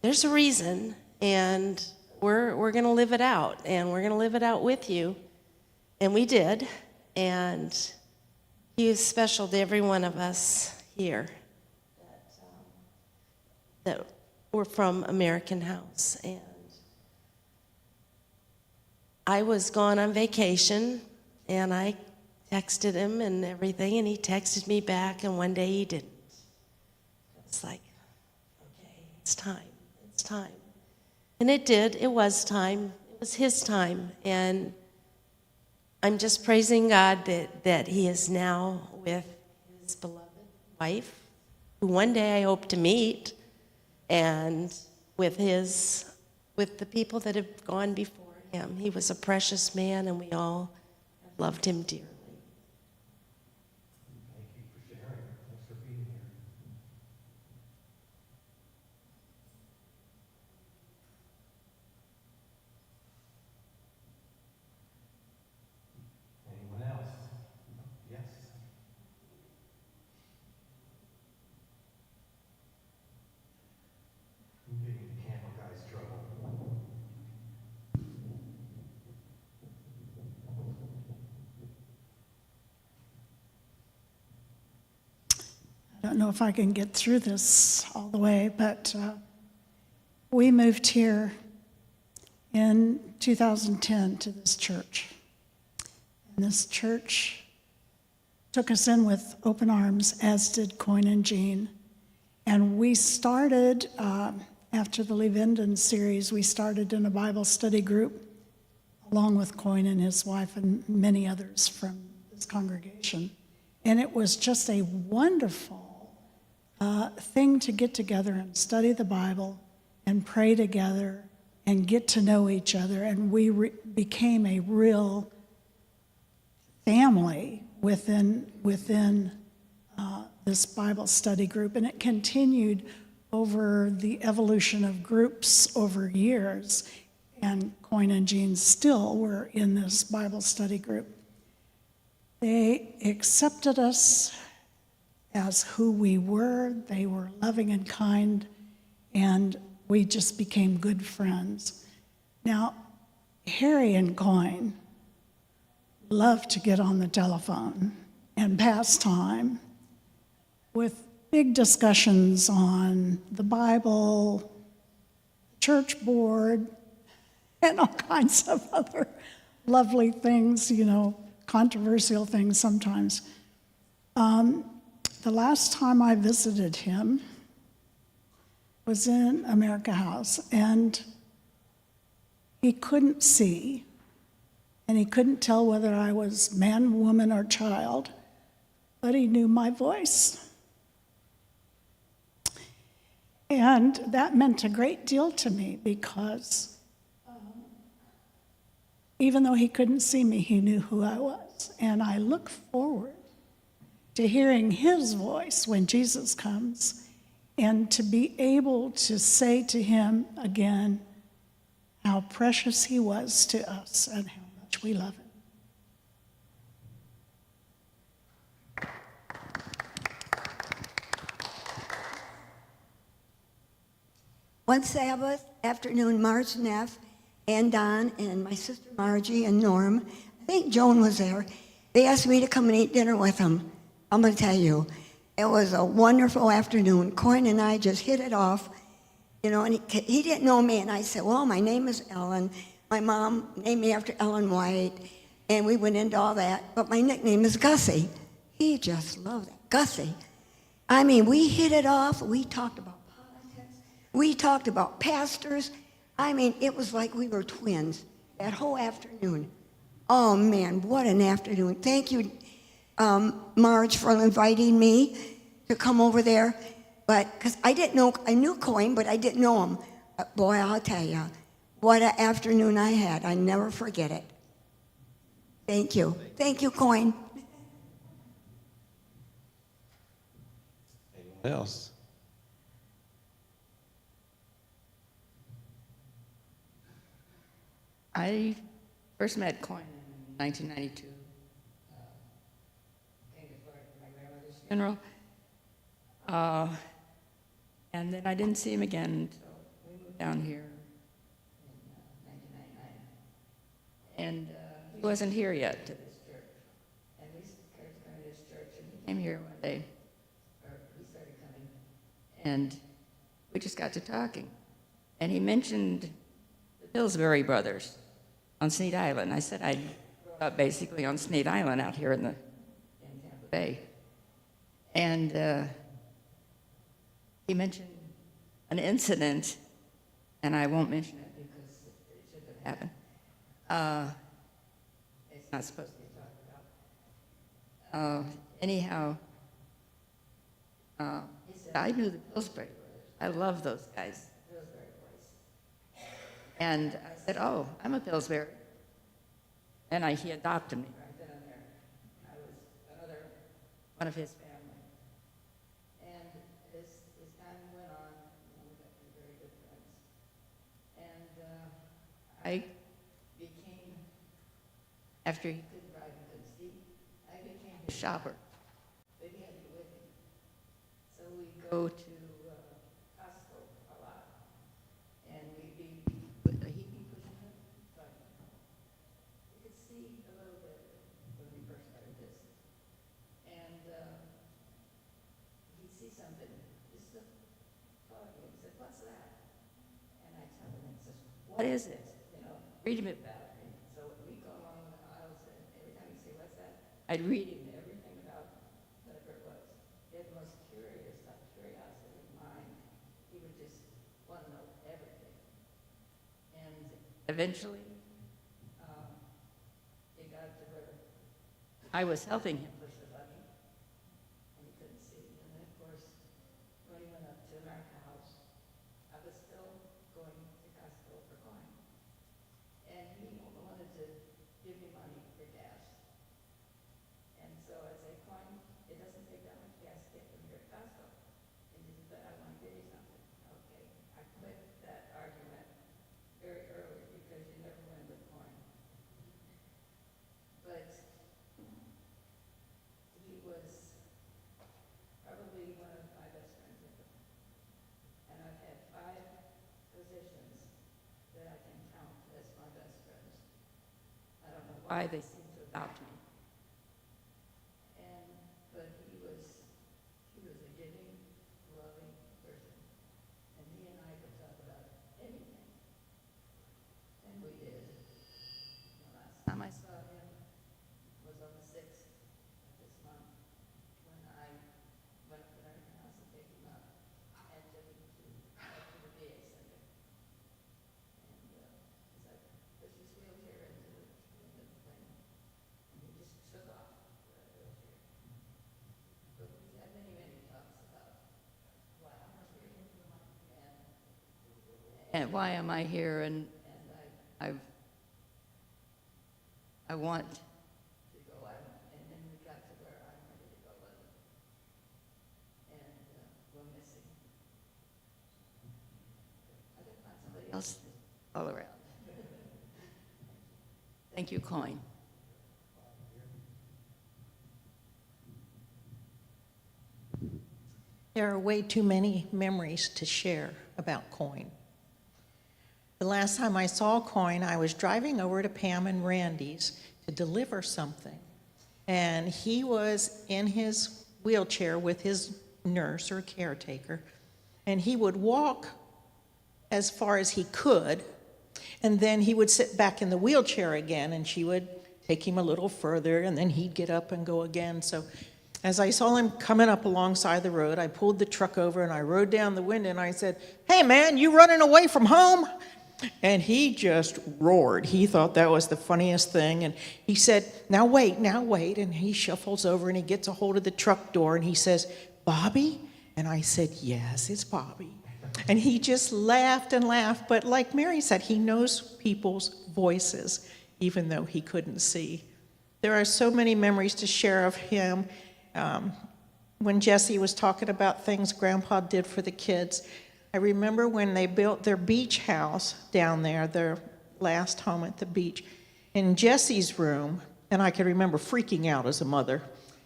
there's a reason, and we're going to live it out, and we're going to live it out with you. And we did, and he is special to every one of us here that we're from American House. And I was gone on vacation, and I texted him and everything, and he texted me back, and one day he didn't. It's like, okay, it's time. It's time. And it did. It was time. It was his time. And I'm just praising God that he is now with his beloved wife, who one day I hope to meet, and with the people that have gone before him. He was a precious man, and we all loved him dearly. Thank you for sharing. Thanks for being here. Anyone else? Yes. I'm getting the camera guy's trouble. I don't know if I can get through this all the way, but we moved here in 2010 to this church. And this church took us in with open arms, as did Coyne and Jean. And we started, after the Levenden series, we started in a Bible study group along with Coyne and his wife and many others from this congregation. And it was just a wonderful thing to get together and study the Bible and pray together and get to know each other. And we became a real family within this Bible study group. And it continued over the evolution of groups over years. And Coyne and Jean still were in this Bible study group. They accepted us as who we were. They were loving and kind, and we just became good friends. Now, Harry and Coyne love to get on the telephone and pass time with big discussions on the Bible, church board, and all kinds of other lovely things, controversial things sometimes. The last time I visited him was in America House, and he couldn't see, and he couldn't tell whether I was man, woman, or child, but he knew my voice. And that meant a great deal to me because even though he couldn't see me, he knew who I was. And I look forward to hearing his voice when Jesus comes and to be able to say to him again how precious he was to us and how much we love him. One Sabbath afternoon, Marge Neff and Don and my sister Margie and Norm, I think Joan was there, they asked me to come and eat dinner with them. I'm going to tell you, it was a wonderful afternoon. Coyne and I just hit it off, and he didn't know me. And I said, well, my name is Ellen. My mom named me after Ellen White, and we went into all that. But my nickname is Gussie. He just loved that. Gussie. I mean, we hit it off. We talked about politics. We talked about pastors. I mean, it was like we were twins that whole afternoon. Oh, man, what an afternoon. Thank you, Marge, for inviting me to come over there. But because I knew Coyne, but I didn't know him. Boy, I'll tell you, what an afternoon I had. I never forget it. Thank you. Thank you, Coyne. Anyone else? I first met Coyne in 1992. Came to Florida for my grandmother's funeral. And then I didn't see him again until we moved down here in 1999. And he wasn't here yet to this church. And we started coming to this church, and he came here one day, or we started coming, and we just got to talking. And he mentioned the Pillsbury brothers on Sneed Island. I said I grew up basically on Sneed Island out here in Tampa Bay. And he mentioned an incident, and I won't mention it because it shouldn't have happened. It's not supposed to be talked about. Anyhow, he said, I knew the Pillsbury brothers. I love those guys, Pillsbury boys. And I said, oh, I'm a Pillsbury. And he adopted me right then and there. I was one of his family. And as time went on, we got to be very good friends. And I became, after he couldn't drive and couldn't see, I became his shopper. But he had to be with me. So we go to Pasco a lot. And he'd be pushing him, but you could see a little bit when we first started this. And he'd see something, just talking. He said, what's that? And I tell him, he says, what is it? Read him about it. So we go along the aisles, and every time he'd say, what's that? I'd read him everything about whatever it was. He had the most curiosity mind. He would just want to know everything. And eventually, it got to where I was helping him push the buggy, and he couldn't see. And then, of course, when he went up to America House, I was still going to Pasco for Coyne. And he wanted to give me money for gas. And so I said, Coyne, it doesn't take that much gas to get from here to Pasco. And he said, but I want to give you something. Okay. I quit that argument very early because you never win with Coyne. But he was probably one of my best friends ever. And I've had 5 positions that I can count as my best friends. I don't know why they seem to adopt me. But he was a giving and why am I here? And I want to go out, and then we got to where I'm ready to go with it. And we're missing. I can find somebody else all around. Thank you, Coyne. There are way too many memories to share about Coyne. The last time I saw Coyne, I was driving over to Pam and Randy's to deliver something. And he was in his wheelchair with his nurse or caretaker. And he would walk as far as he could, and then he would sit back in the wheelchair again, and she would take him a little further, and then he'd get up and go again. So as I saw him coming up alongside the road, I pulled the truck over and I rode down the window and I said, "Hey man, you running away from home?" And he just roared. He thought that was the funniest thing. And he said, now wait. And he shuffles over and he gets a hold of the truck door and he says, "Bobby?" And I said, "Yes, it's Bobby." And he just laughed and laughed. But like Mary said, he knows people's voices, even though he couldn't see. There are so many memories to share of him. When Jesse was talking about things Grandpa did for the kids, I remember when they built their beach house down there, their last home at the beach, in Jesse's room, and I can remember freaking out as a mother.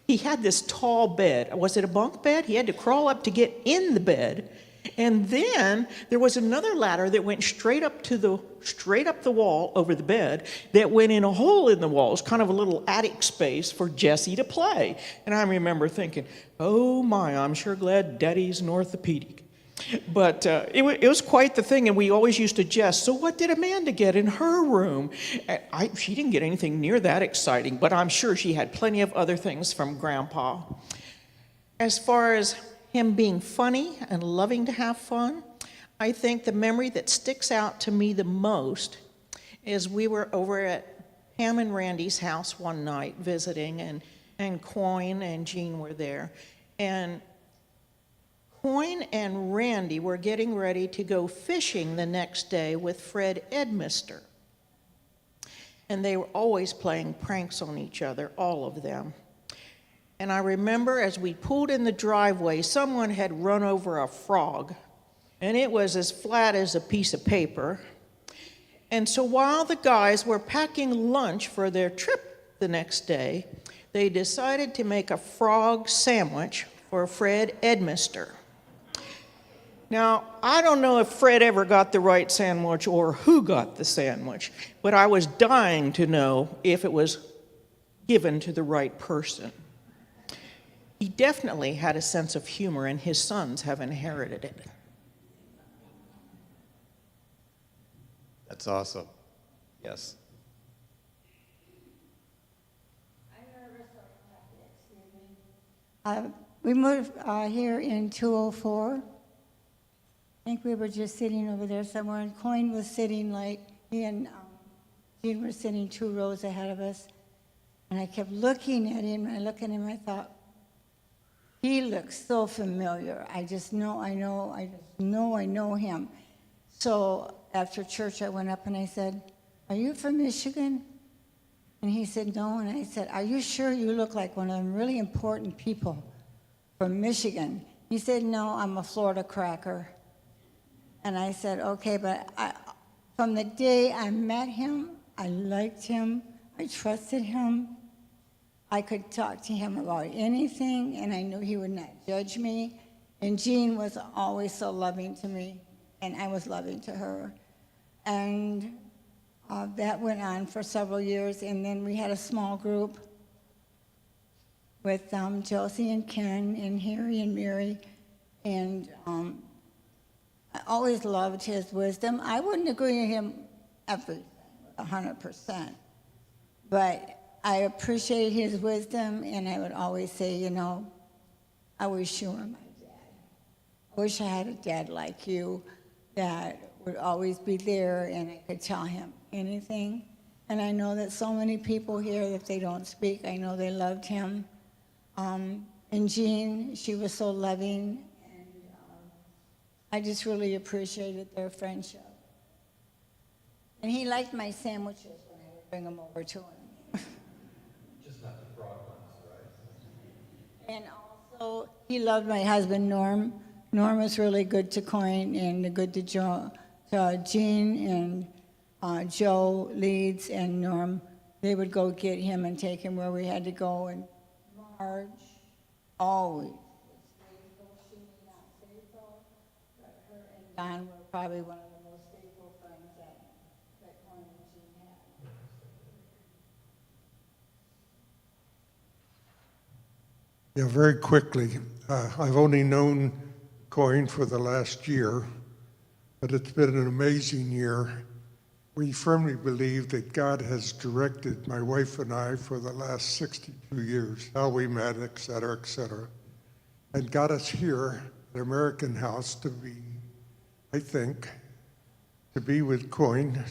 He had this tall bed. Was it a bunk bed? He had to crawl up to get in the bed. And then there was another ladder that went straight up the wall over the bed that went in a hole in the walls, kind of a little attic space for Jesse to play. And I remember thinking, oh my, I'm sure glad Daddy's an orthopedic. But it was quite the thing, and we always used to jest, so what did Amanda get in her room? She didn't get anything near that exciting, but I'm sure she had plenty of other things from Grandpa. As far as him being funny and loving to have fun, I think the memory that sticks out to me the most is we were over at Pam and Randy's house one night visiting, and Coyne and Jean were there. And Coyne and Randy were getting ready to go fishing the next day with Fred Edmister. And they were always playing pranks on each other, all of them. And I remember as we pulled in the driveway, someone had run over a frog, and it was as flat as a piece of paper. And so while the guys were packing lunch for their trip the next day, they decided to make a frog sandwich for Fred Edmister. Now, I don't know if Fred ever got the right sandwich or who got the sandwich, but I was dying to know if it was given to the right person. He definitely had a sense of humor, and his sons have inherited it. That's awesome. Yes. We moved here in 2004. I think we were just sitting over there somewhere, and Coyne was sitting he and Jean were sitting 2 rows ahead of us. And I kept looking at him, and I looked at him, and I thought, he looks so familiar. I know him. So after church, I went up and I said, "Are you from Michigan?" And he said, "No." And I said, "Are you sure you look like one of them really important people from Michigan?" He said, "No, I'm a Florida cracker." And I said, "Okay," but from the day I met him, I liked him, I trusted him. I could talk to him about anything, and I knew he would not judge me. And Jean was always so loving to me, and I was loving to her. And that went on for several years, and then we had a small group with Josie and Ken and Harry and Mary, and I always loved his wisdom. I wouldn't agree with him everything, 100%, but I appreciate his wisdom, and I would always say, I wish you were my dad. I wish I had a dad like you that would always be there, and I could tell him anything. And I know that so many people here, if they don't speak, I know they loved him. And Jean, she was so loving, and I just really appreciated their friendship. And he liked my sandwiches when I would bring them over to him. Just not the broad ones, right? And also, he loved my husband, Norm. Norm was really good to Coyne and good to Jean and Joe Leeds and Norm. They would go get him and take him where we had to go. And Marge, always. Don were probably one of the most faithful friends that Coyne and Jean had. Yeah, very quickly. I've only known Coyne for the last year, but it's been an amazing year. We firmly believe that God has directed my wife and I for the last 62 years, how we met, et cetera, and got us here at American House to be, I think, to be with Coyne,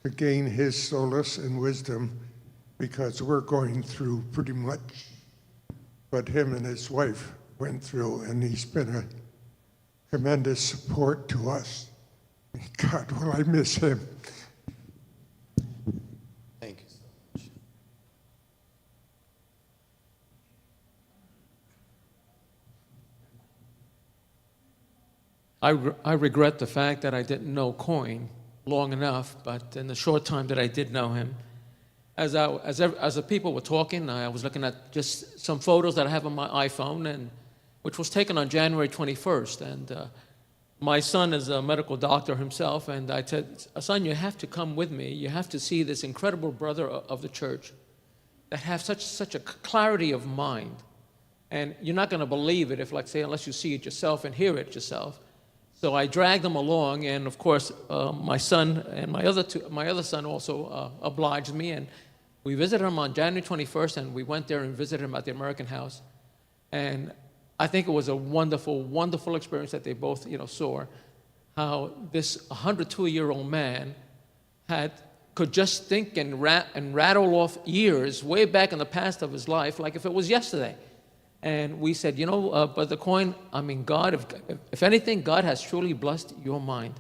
to gain his solace and wisdom, because we're going through pretty much what him and his wife went through, and he's been a tremendous support to us. God, will I miss him. Thank you so much. I regret the fact that I didn't know Coyne long enough, but in the short time that I did know him, as the people were talking, I was looking at just some photos that I have on my iPhone, and which was taken on January 21st. And my son is a medical doctor himself, and I said, son, you have to come with me. You have to see this incredible brother of the church that have such a clarity of mind. And you're not going to believe it, if, like, say, unless you see it yourself and hear it yourself. So I dragged them along, and of course, my son and my other son also obliged me, and we visited him on January 21st, and we went there and visited him at the American House. And I think it was a wonderful, wonderful experience that they both, saw how this 102-year-old man could just think and rattle off years way back in the past of his life, like if it was yesterday. And we said, Brother Coyne, I mean, God, if anything, God has truly blessed your mind,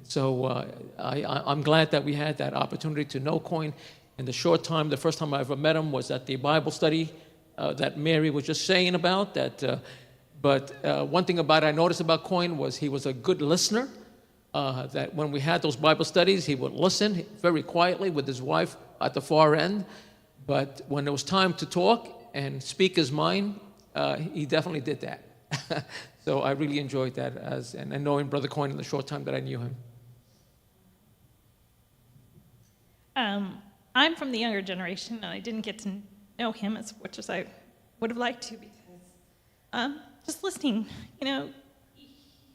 So I'm glad that we had that opportunity to know Coyne in the short time. The first time I ever met him was at the Bible study that Mary was just saying about. But one thing I noticed about Coyne was he was a good listener. That when we had those Bible studies, he would listen very quietly with his wife at the far end. But when it was time to talk and speak his mind, he definitely did that. So I really enjoyed that and knowing Brother Coyne in the short time that I knew him. I'm from the younger generation, and I didn't get to know him as much as I would have liked to, because just listening, he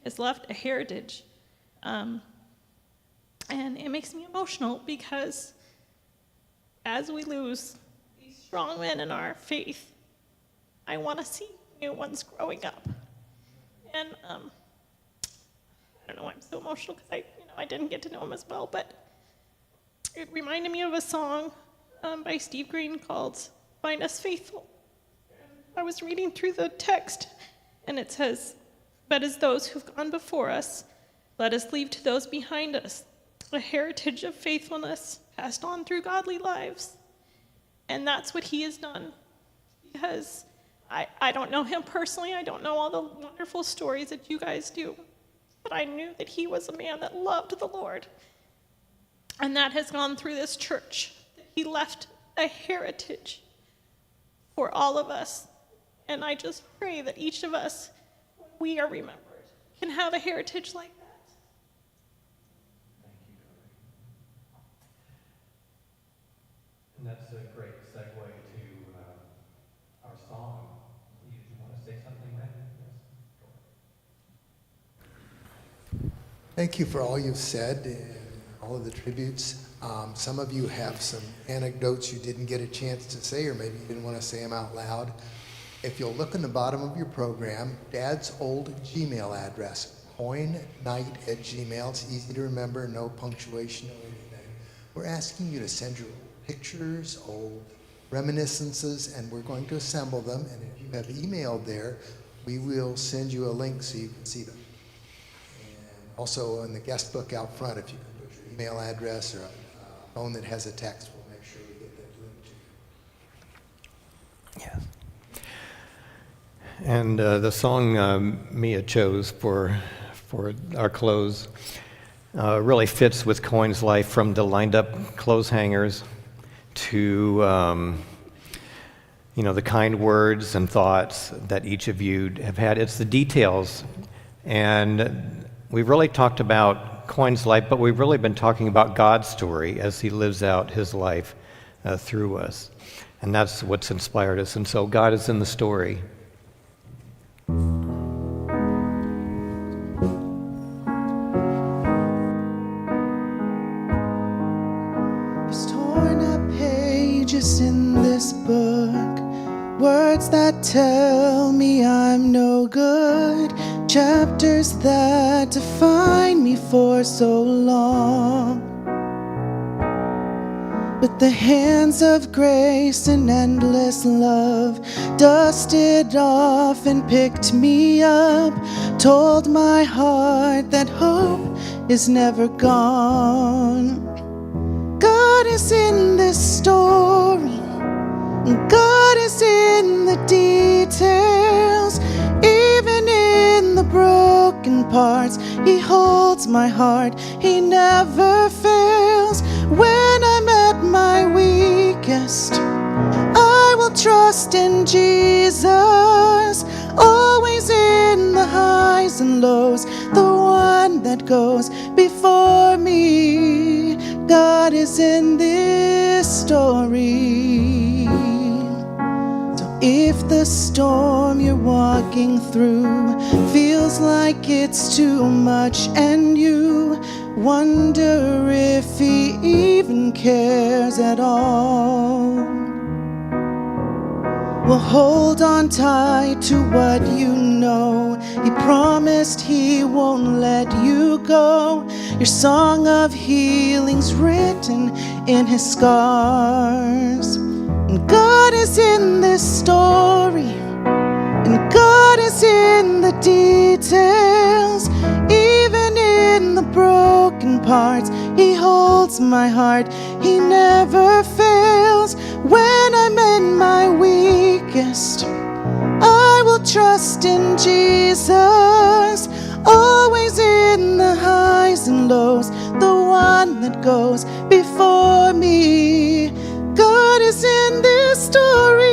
has left a heritage. And it makes me emotional, because as we lose these strong men in our faith, I want to see new ones growing up. And I don't know why I'm so emotional, because I didn't get to know him as well, but it reminded me of a song by Steve Green called Find Us Faithful. I was reading through the text, and it says, "But as those who've gone before us, let us leave to those behind us a heritage of faithfulness passed on through godly lives." And that's what he has done, because I don't know him personally. I don't know all the wonderful stories that you guys do, but I knew that he was a man that loved the Lord. And that has gone through this church. He left a heritage for all of us. And I just pray that each of us, when we are remembered, can have a heritage like that. And that's a great segue to our song. Do you want to say something, Matt? Yes. Thank you for all you've said and all of the tributes. Some of you have some anecdotes you didn't get a chance to say, or maybe you didn't want to say them out loud. If you'll look in the bottom of your program, Dad's old Gmail address, coynight@gmail. It's easy to remember, no punctuation, no anything. We're asking you to send your pictures, old reminiscences, and we're going to assemble them. And if you have emailed there, we will send you a link so you can see them. And also in the guest book out front, if you can put your email address or a phone that has a text, we'll make sure we get that link to you. Yes. And the song Mia chose for our close really fits with Coyne's life, from the lined-up clothes hangers to the kind words and thoughts that each of you have had. It's the details. And we've really talked about Coyne's life, but we've really been talking about God's story as he lives out his life through us. And that's what's inspired us. And so God is in the story. There's torn up pages in this book, words that tell me I'm no good, chapters that define me for so long. But the hands of grace and endless love dusted off and picked me up, told my heart that hope is never gone. God is in this story, God is in the details, even in the broken parts. He holds my heart, he never fails. When I'm at my weakest, I will trust in Jesus, always in the highs and lows, the one that goes before me. God is in this story. So if the storm you're walking through feels like it's too much and you wonder if he even cares at all, well, hold on tight to what you know. He promised he won't let you go. Your song of healing's written in his scars. And God is in this story, and God is in the details, even in the broken parts. He holds my heart, he never fails. When I'm in my weakest, I will trust in Jesus, always in the highs and lows, the one that goes before me. God is in this story.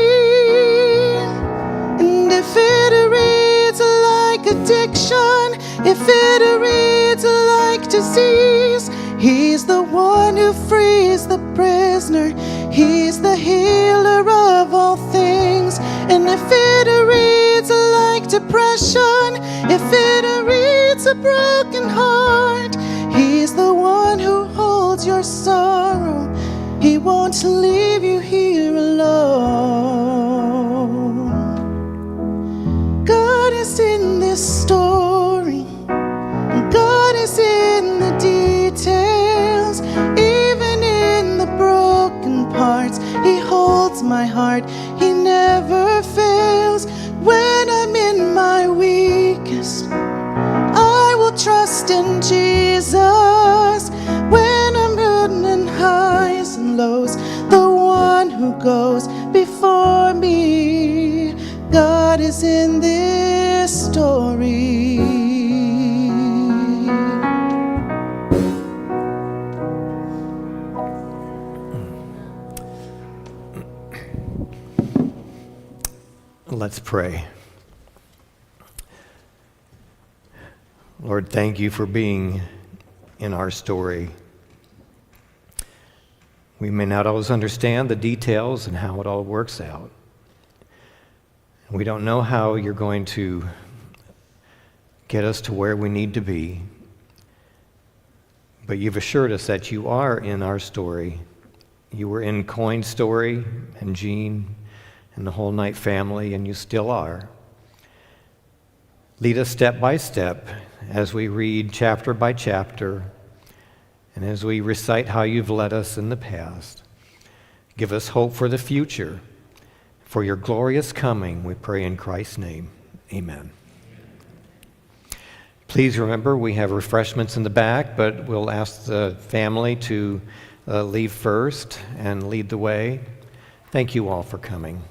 And if it reads like addiction, if it reads like disease, he's the one who frees the prisoner. He's the healer of all things. And if it reads like depression, if it reads a broken heart, he's the one who holds your sorrow. He won't leave you here alone. God is in this story, and God is in the details, even in the broken parts. He holds my heart, he never fails. When I'm in my weakest, I will trust in Jesus. When I'm in highs and lows, the one who goes before me. God is in this story. Let's pray. Lord, thank you for being in our story. We may not always understand the details and how it all works out. We don't know how you're going to get us to where we need to be. But you've assured us that you are in our story. You were in Coyne's story, and Jean, and the whole Knight family, and you still are. Lead us step by step as we read chapter by chapter, and as we recite how you've led us in the past. Give us hope for the future, for your glorious coming, we pray in Christ's name. Amen. Please Please remember, we have refreshments in the back, but we'll ask the family to leave first and lead the way. Thank you all for coming.